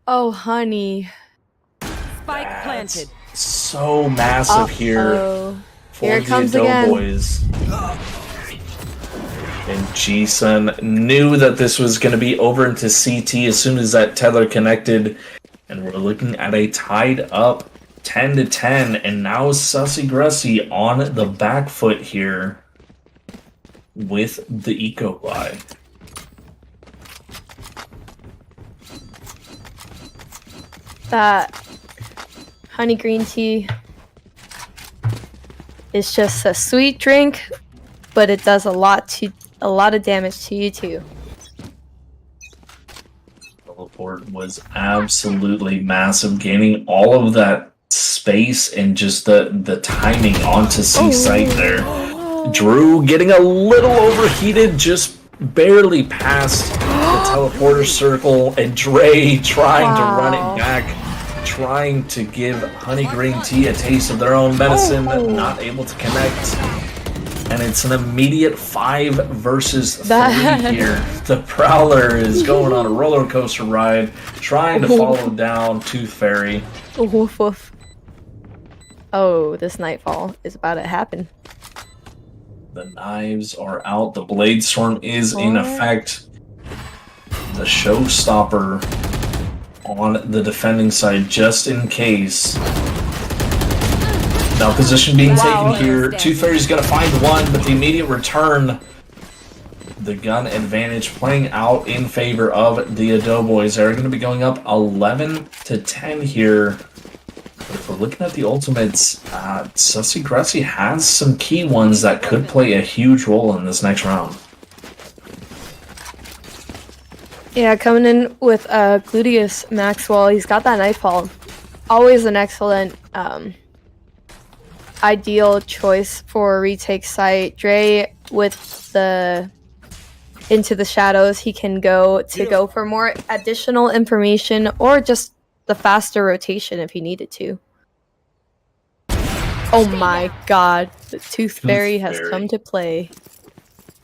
Oh, honey. Spike planted. So massive here Uh-oh. for Here it the comes again. Doughboys. And G-Sun knew that this was going to be over into CT as soon as that tether connected. And we're looking at a tied up 10-10. And now Sussy Grussy on the back foot here with the eco buy. That honey green tea is just a sweet drink, but it does a lot of damage to you too. Teleport was absolutely massive, gaining all of that space and just the timing onto C site there. Drew getting a little overheated, just barely past the teleporter circle, and Dre trying to run it back. trying to give Honey Green Tea a taste of their own medicine, not able to connect. And it's an immediate 5 versus 3 here. The Prowler is going on a roller coaster ride, trying to follow down Tooth Fairy. Woof woof. Oh, this nightfall is about to happen. The knives are out. The Blade Storm is in effect. The Showstopper on the defending side, just in case. Now position being taken here. Tooth Fairy's gonna find one, but the immediate return. The gun advantage playing out in favor of the Ado Boys. They're gonna be going up 11-10 here. If we're looking at the ultimates, Sussy Gressy has some key ones that could play a huge role in this next round. Yeah, coming in with Gluteus Maxwell, he's got that nightfall. Always an excellent ideal choice for a retake site. Dre with the Into the Shadows, he can go for more additional information or just the faster rotation if he needed to. Oh my god, the Tooth Fairy has come to play.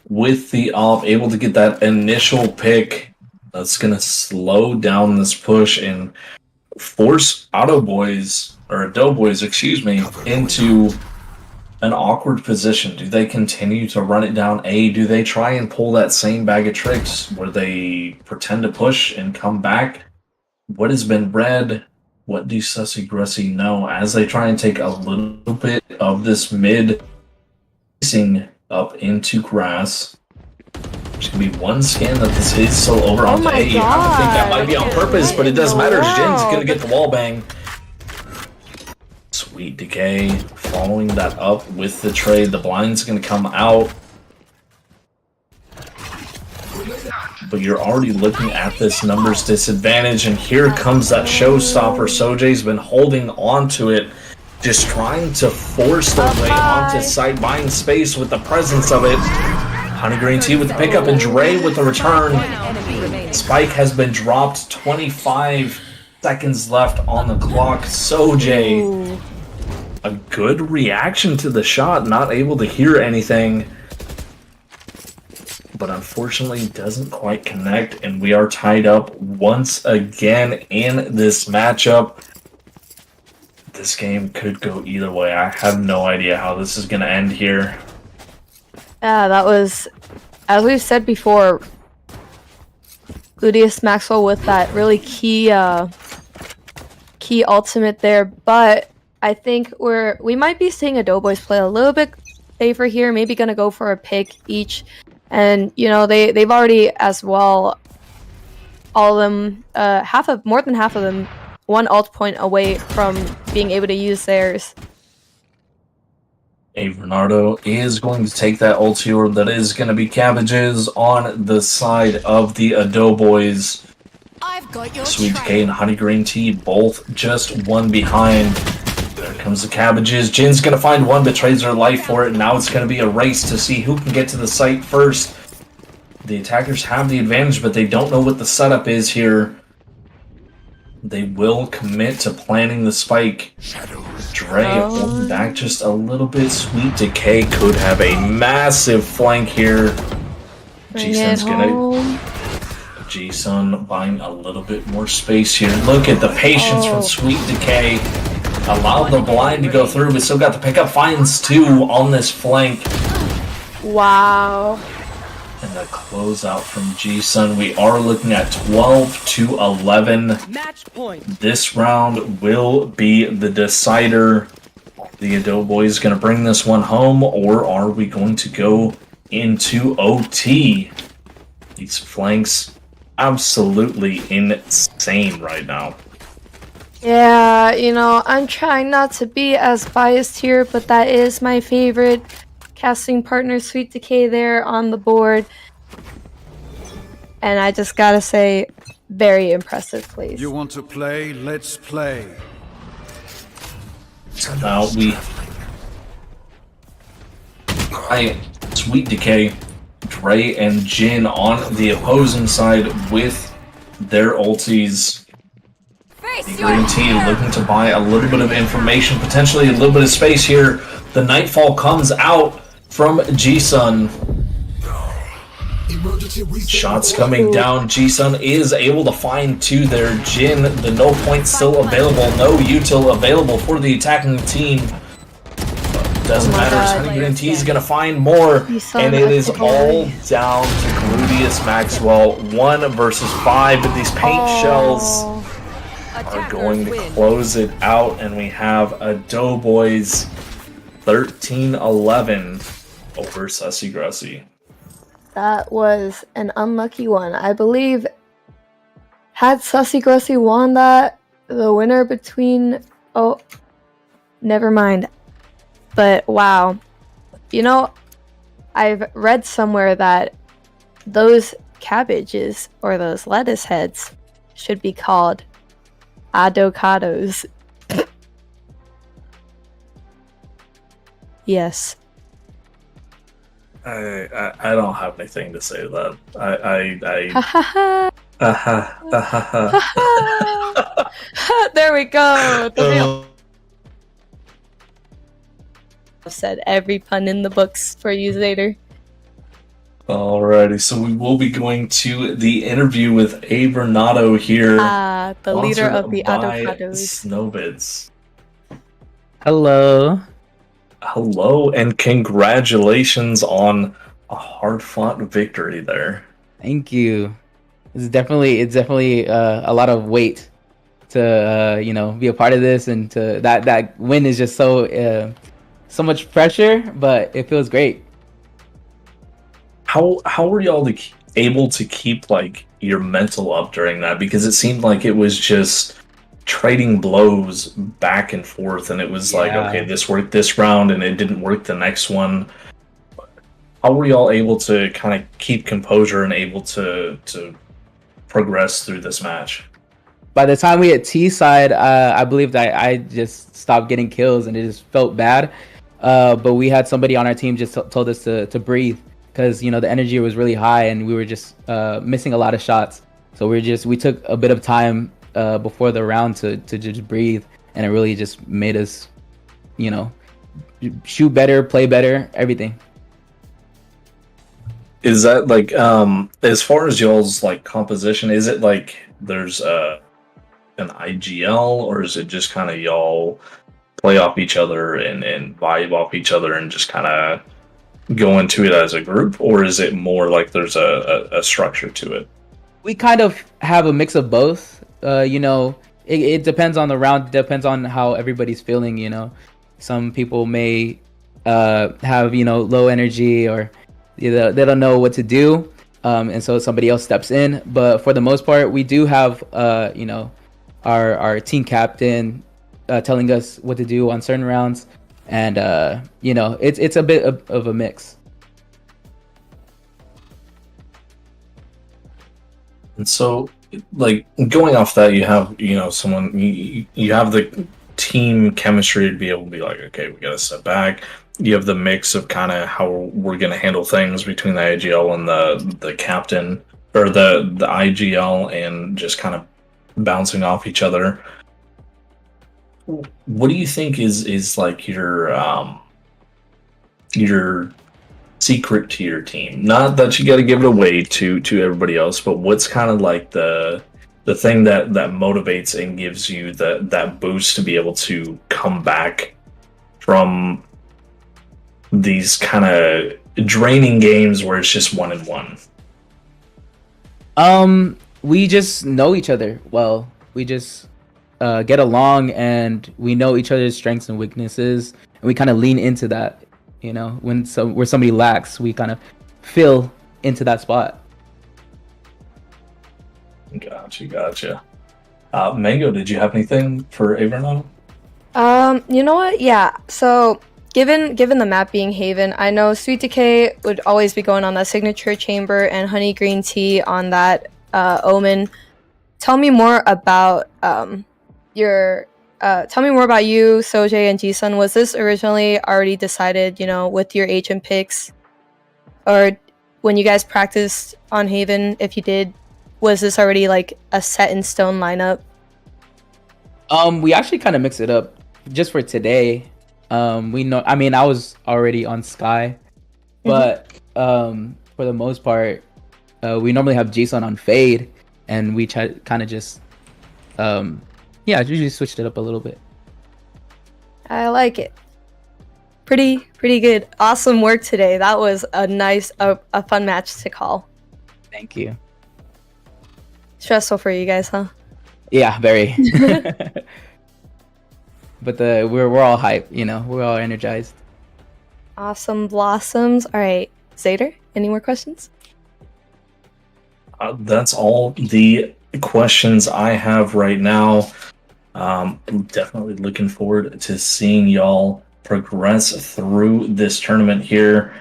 With the AWP able to get that initial pick, that's going to slow down this push and force Ado Boys, excuse me, into an awkward position. Do they continue to run it down A? Do they try and pull that same bag of tricks where they pretend to push and come back? What has been read? What do Sussy Gressy know as they try and take a little bit of this mid up into grass? There's going to be one scan that this is still over on A. I think that might be on purpose, but it doesn't matter. Jin's going to get the wall bang. Sweet Decay following that up with the trade. The blind's going to come out. But you're already looking at this numbers disadvantage, and here comes that showstopper. Sojay's been holding on to it, just trying to force their way onto site, buying space with the presence of it. Honey Green Tea with the pickup, and Dre with the return. Spike has been dropped, 25 seconds left on the clock. Sojay, a good reaction to the shot, not able to hear anything, but unfortunately doesn't quite connect, and we are tied up once again in this matchup. This game could go either way. I have no idea how this is going to end here. Yeah, that was, as we've said before, Gluteus Maxwell with that really key ultimate there, but I think we might be seeing Ado Boys play a little bit safer here, maybe gonna go for a pick each, and you know they've already as well, all of them, more than half of them, one ult point away from being able to use theirs. Bernardo is going to take that ulti orb. That is going to be Cabbages on the side of the Ado Boys. Sweet Decay and Honey Green Tea both just one behind. There comes the Cabbages. Jin's going to find one, but trades their life for it. And now it's going to be a race to see who can get to the site first. The attackers have the advantage, but they don't know what the setup is here. They will commit to planting the spike. Dre holding back just a little bit. Sweet Decay could have a massive flank here. G-Sun buying a little bit more space here. Look at the patience from Sweet Decay. Allowed the blind to go through, but still got the pickup. Finds two on this flank. Wow. And the closeout from G-Sun. We are looking at 12-11. Match point. This round will be the decider. The Ado Boys going to bring this one home, or are we going to go into OT? These flanks absolutely insane right now. Yeah, you know, I'm trying not to be as biased here, but that is my favorite casting partner, Sweet Decay, there on the board. And I just gotta say, very impressive, please. You want to play? Let's play. So now Sweet Decay, Dre, and Jin on the opposing side with their ultis. The green team looking to buy a little bit of information, potentially a little bit of space here. The Nightfall comes out from G-Sun. Shots coming down. G-Sun is able to find two there. Jin, the no point still available. No util available for the attacking team. Doesn't matter. Honey Green Tea is going to find more. And it is all down to Gluteus Maxwell. 1 versus 5. But these paint shells are going to close it out. And we have a Doughboys 13-11 over Sussy Grussy. That was an unlucky one. I believe had Sussy Grussy won that, the winner between... Oh, never mind. But wow. You know, I've read somewhere that those cabbages or those lettuce heads should be called avocados. Yes. I don't have anything to say to that. There we go. I've said every pun in the books for you later. Alrighty, so we will be going to the interview with Avernato here. The leader of the by avocados. Snowbids. Hello. Hello, and congratulations on a hard-fought victory there. Thank you. It's definitely a lot of weight to be a part of this, and to that win is just so much pressure, but it feels great. How were y'all able to keep like your mental up during that? Because it seemed like it was just trading blows back and forth, and it was like, okay, this worked this round and it didn't work the next one. How were y'all able to kind of keep composure and able to progress through this match? By the time we hit T side, I believe that I just stopped getting kills and it just felt bad. But we had somebody on our team just told us to breathe, because the energy was really high and we were just missing a lot of shots. So we took a bit of time before the round to just breathe, and it really just made us shoot better, play better, everything. Is that like as far as y'all's like composition, is it like there's an IGL, or is it just kind of y'all play off each other and vibe off each other and just kind of go into it as a group, or is it more like there's a structure to it? We kind of have a mix of both. It depends on the round. It depends on how everybody's feeling. Some people may have low energy, or they don't know what to do, and so somebody else steps in. But for the most part, we do have our team captain telling us what to do on certain rounds, and it's a bit of a mix. And so, like, going off that, you have someone, you have the team chemistry to be able to be like, okay, we gotta step back. You have the mix of kind of how we're gonna handle things between the IGL and the captain, or the IGL, and just kind of bouncing off each other. What do you think is like your secret to your team? Not that you got to give it away to everybody else, but what's kind of like the thing that motivates and gives you that boost to be able to come back from these kind of draining games where it's just 1-1? We just know each other well. We just get along, and we know each other's strengths and weaknesses, and we kind of lean into that. Where somebody lacks, we kind of fill into that spot. Gotcha. Mango, did you have anything for Avernato? You know what? Yeah. So given the map being Haven, I know Sweet Decay would always be going on that signature chamber, and Honey Green Tea on that Omen. Tell me more about tell me more about you, Sojay, and G-Sun. Was this originally already decided, with your HM picks? Or when you guys practiced on Haven, if you did, was this already like a set in stone lineup? We actually kind of mix it up just for today. We know. I mean, I was already on Sky, but for the most part, we normally have Jason on Fade, and we try kind of just, usually switched it up a little bit. I like it. Pretty good. Awesome work today. That was a nice, a fun match to call. Thank you. Stressful for you guys, huh? Yeah, very. But we're all hyped, you know. We're all energized. Awesome blossoms. All right, Zader, any more questions? That's all the questions I have right now. I'm definitely looking forward to seeing y'all progress through this tournament here.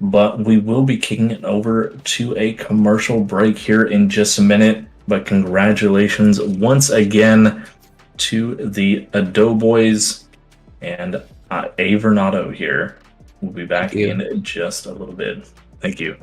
But we will be kicking it over to a commercial break here in just a minute. But congratulations once again to the Ado Boys and Avernado here. We'll be back in just a little bit. Thank you.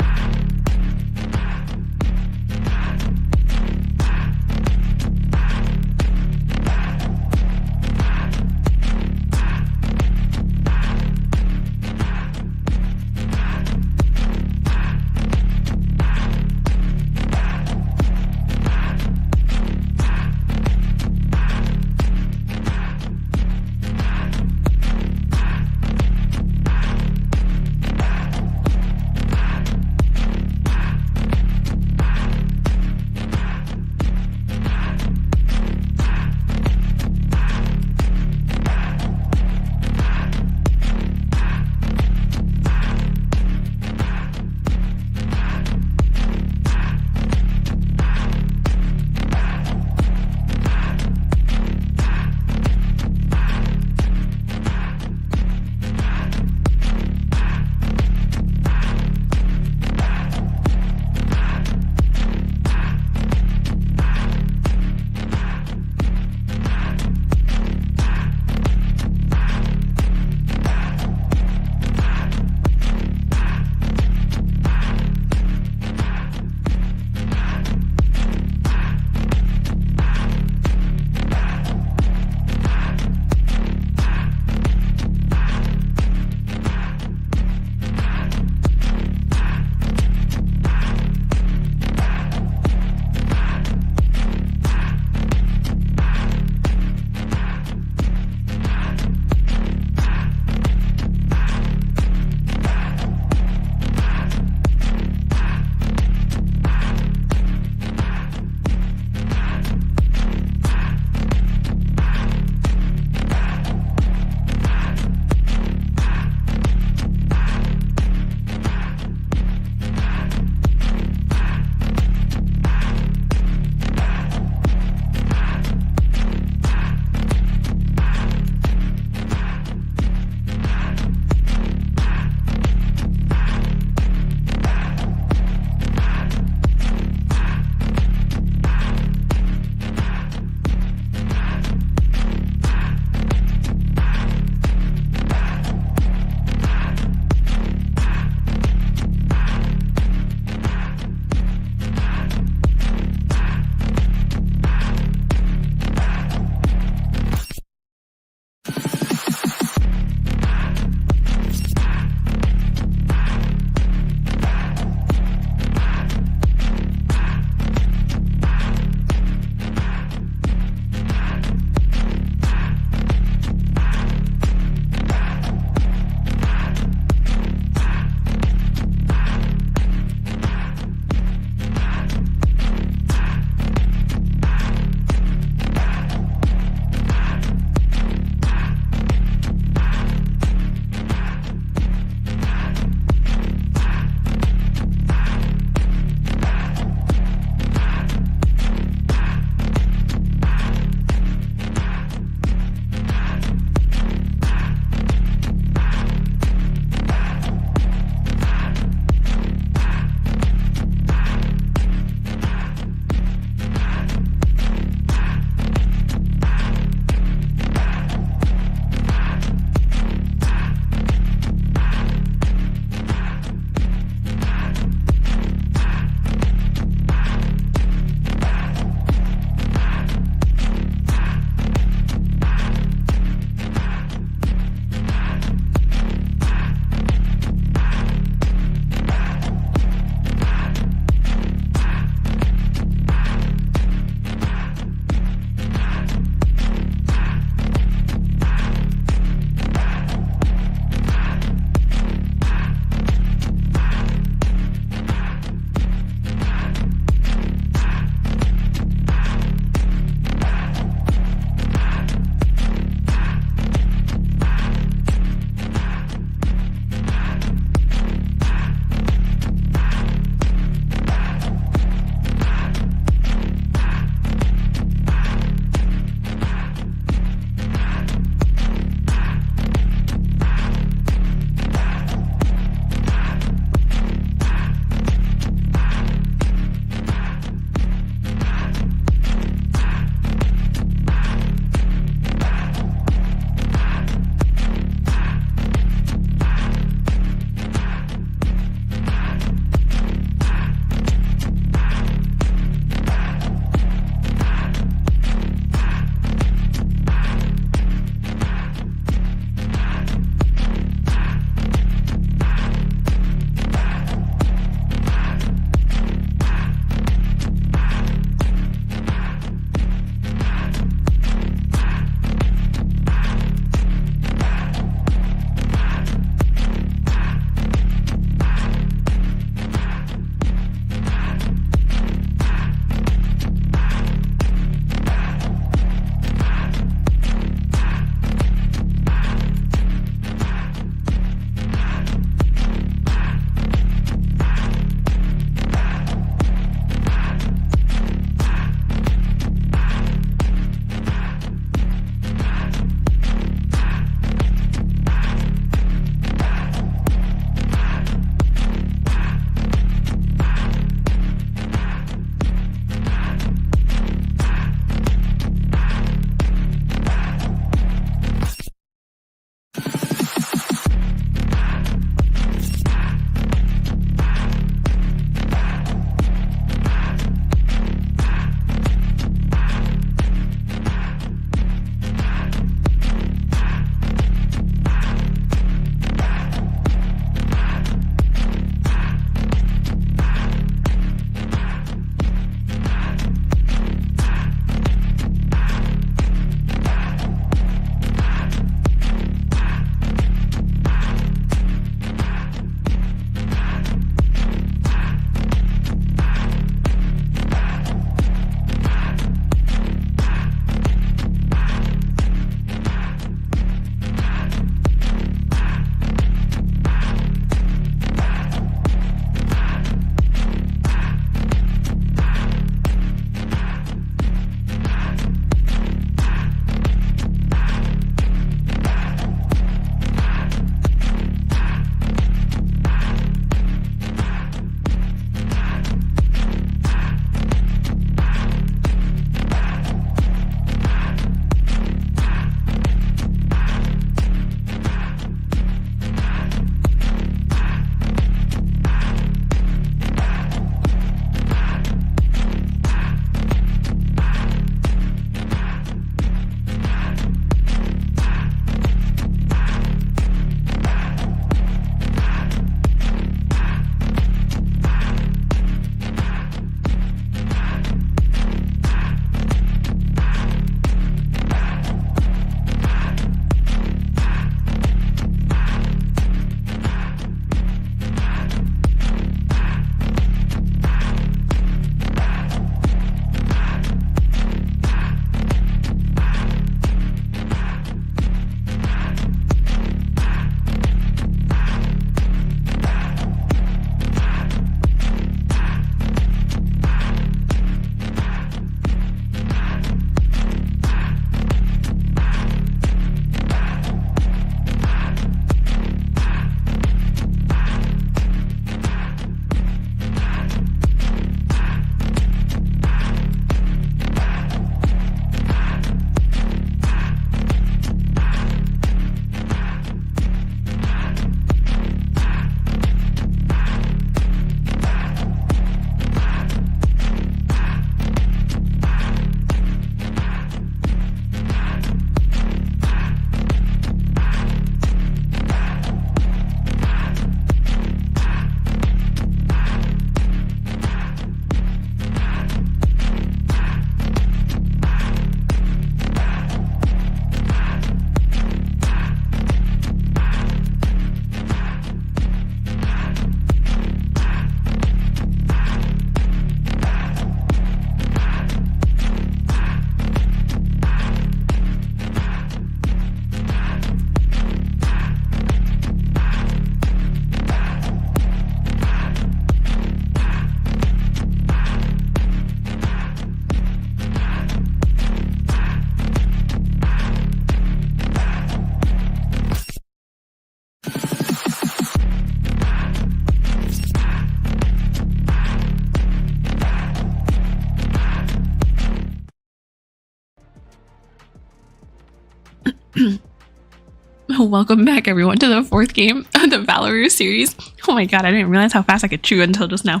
Welcome back, everyone, to the fourth game of the Valorous series. Oh my god, I didn't realize how fast I could chew until just now.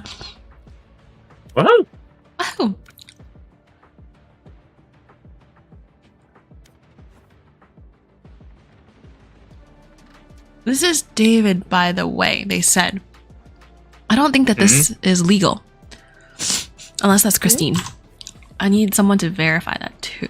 Woohoo! Oh. This is David, by the way, they said. I don't think that this is legal. Unless that's Christine. I need someone to verify that too.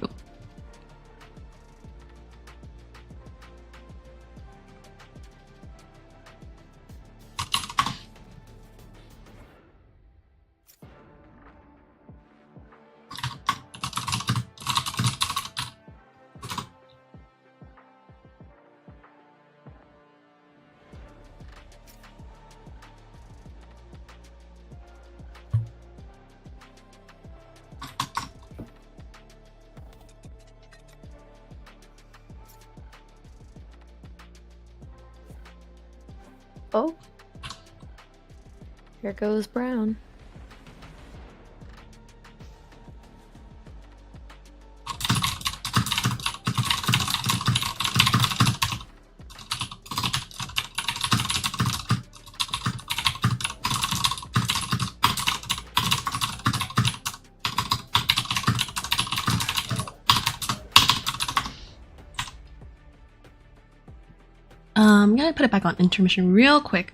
Oh. Here goes Brown. I'm gonna put it back on intermission real quick.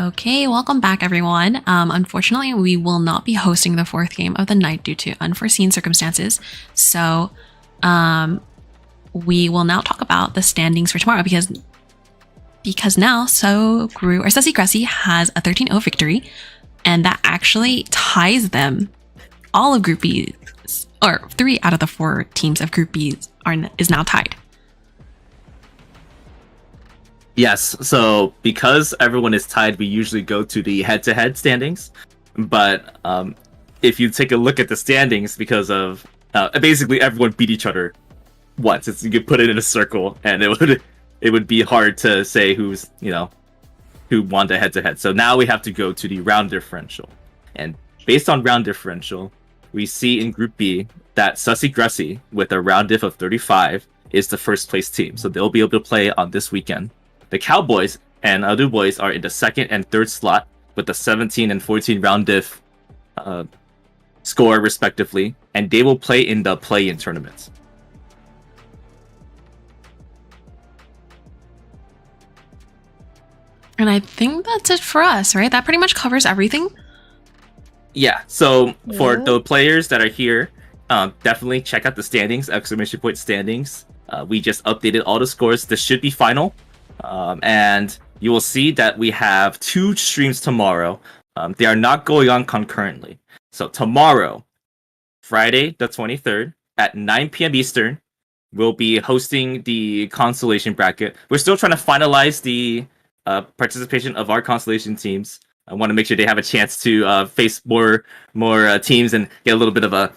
Okay, welcome back, everyone. Unfortunately, we will not be hosting the fourth game of the night due to unforeseen circumstances. So, we will now talk about the standings for tomorrow because now Sussy Gressy has a 13-0 victory, and that actually ties them. All of Group B, or 3 out of the 4 teams of Group B is now tied. Yes, so because everyone is tied, we usually go to the head-to-head standings. But if you take a look at the standings, because of basically everyone beat each other once, you could put it in a circle, and it would be hard to say who won the head-to-head. So now we have to go to the round differential, and based on round differential, we see in Group B that Sussy Gressy with a round diff of 35 is the first place team, so they'll be able to play on this weekend. The Cowboys and Adu Boys are in the second and third slot with the 17 and 14 round diff score respectively, and they will play in the play-in tournaments. And I think that's it for us, right? That pretty much covers everything. Yeah, so for the players that are here, definitely check out the standings, exclamation point standings. We just updated all the scores. This should be final. And you will see that we have 2 streams tomorrow. They are not going on concurrently. So tomorrow, Friday the 23rd at 9 p.m. Eastern, we'll be hosting the constellation bracket. We're still trying to finalize the participation of our constellation teams. I want to make sure they have a chance to face more teams and get a little bit of a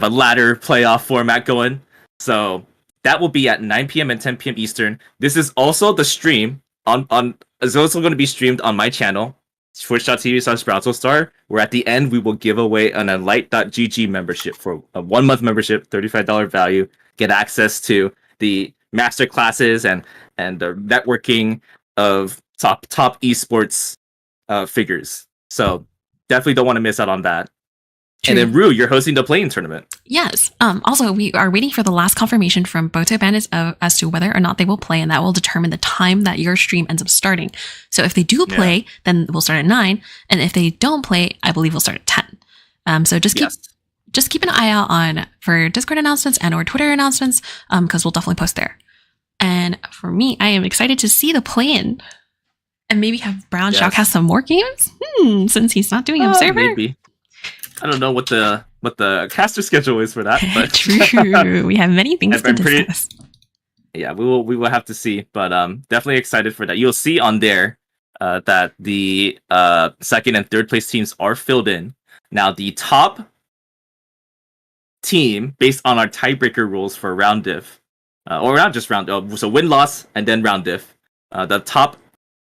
ladder playoff format going. So that will be at 9 p.m. and 10 p.m. Eastern. This is also the stream is also going to be streamed on my channel, twitch.tv/BrowserStar, where at the end we will give away an Enlight.gg membership for a 1-month membership, $35 value. Get access to the master classes and the networking of top esports figures. So definitely don't want to miss out on that. True. And then Rue, you're hosting the playing tournament. Yes. Also, we are waiting for the last confirmation from Boto Bandits as to whether or not they will play, and that will determine the time that your stream ends up starting. So if they do play, then we'll start at 9, and if they don't play, I believe we'll start at 10. So just keep an eye out for Discord announcements and or Twitter announcements, because we'll definitely post there. And for me, I am excited to see the play-in, and maybe have Brown shoutcast some more games. Since he's not doing Observer. Maybe. I don't know what the caster schedule is for that, but true. We have many things to discuss. Yeah, we will have to see, but definitely excited for that. You'll see on there that the second and third place teams are filled in. Now the top team, based on our tiebreaker rules for round diff, or not just round, so win loss and then round diff, the top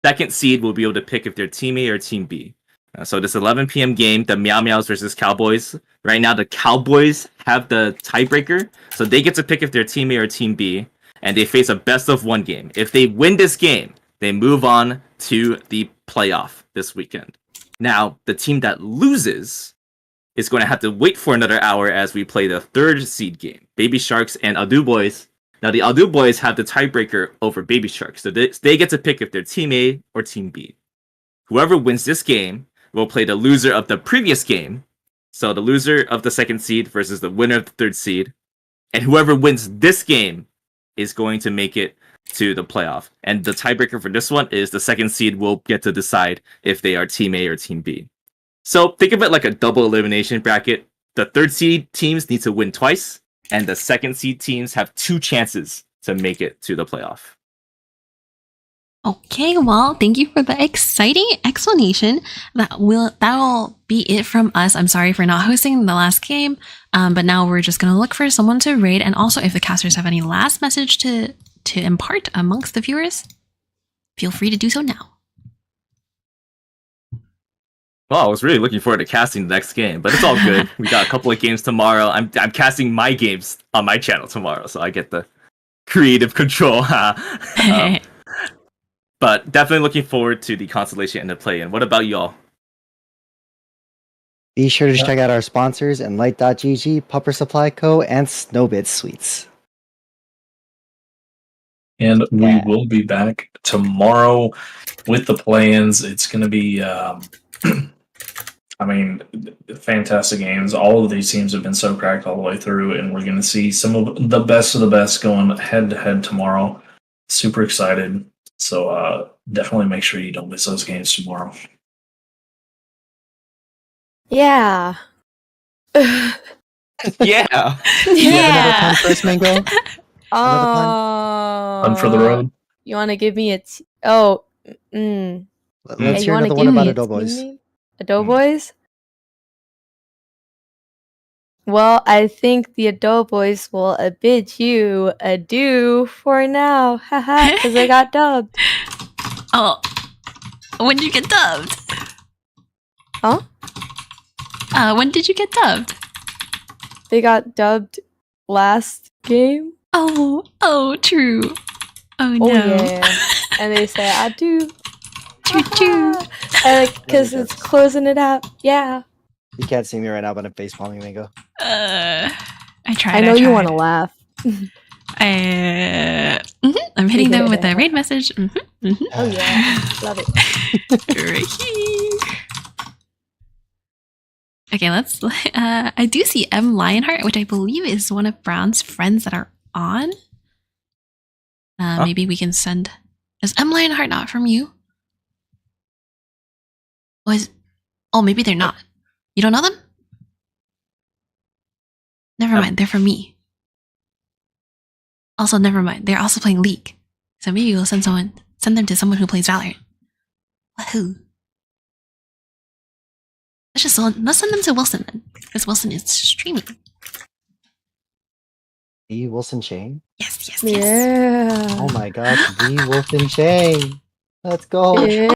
second seed will be able to pick if they're team A or team B. So this 11 p.m. game, the Meow Meows versus Cowboys. Right now, the Cowboys have the tiebreaker, so they get to pick if they're Team A or Team B, and they face a best-of-1 game. If they win this game, they move on to the playoff this weekend. Now, the team that loses is going to have to wait for another hour as we play the third seed game, Baby Sharks and Adu Boys. Now, the Adu Boys have the tiebreaker over Baby Sharks, so they get to pick if they're Team A or Team B. Whoever wins this game will play the loser of the previous game. So the loser of the second seed versus the winner of the third seed. And whoever wins this game is going to make it to the playoff. And the tiebreaker for this one is the second seed will get to decide if they are Team A or Team B. So think of it like a double elimination bracket. The third seed teams need to win twice, and the second seed teams have 2 chances to make it to the playoff. Okay, well, thank you for the exciting explanation. That'll be it from us. I'm sorry for not hosting the last game, but now we're just gonna look for someone to raid. And also, if the casters have any last message to impart amongst the viewers, feel free to do so now. Well, I was really looking forward to casting the next game, but it's all good. We got a couple of games tomorrow. I'm casting my games on my channel tomorrow, so I get the creative control. But definitely looking forward to the constellation and the play-in. What about y'all? Be sure to check out our sponsors, Enlight.gg, Pupper Supply Co., and Snowbit Sweets. And we will be back tomorrow with the play-ins. It's going to be, I mean, fantastic games. All of these teams have been so cracked all the way through, and we're going to see some of the best going head-to-head tomorrow. Super excited. So definitely make sure you don't miss those games tomorrow. Yeah. Yeah. You have another Yeah. pun first, Mango? Another pun? Fun for the road. You want to give me a oh? Let's Hey, hear you want to another give one about me a team Adoboys. name? Adoboys? Well, I think the Adoboys will bid you adieu for now. Haha, because I got dubbed. Oh, when did you get dubbed? Huh? When did you get dubbed? They got dubbed last game. Oh, true. Oh no. Oh yeah. And they say adieu. Choo choo. Because it's closing it out. Yeah. You can't see me right now, but I'm face palming Mango. I tried. I know you want to tried. laugh. I'm hitting them with a raid message. Oh yeah. Love it. Right here. Okay, let's. I do see M Lionheart, which I believe is one of Brown's friends that are on. Maybe we can send. Is M Lionheart not from you? Oh, maybe they're not. You don't know them? Never mind, they're from me. Also, never mind, they're also playing League. So maybe we'll send them to someone who plays Valorant. Woohoo! Let's send them to Wilson then, because Wilson is streaming. The Wilson Chain? Yes. Yeah. Oh my gosh, the Wilson Chain. Let's go. Yeah.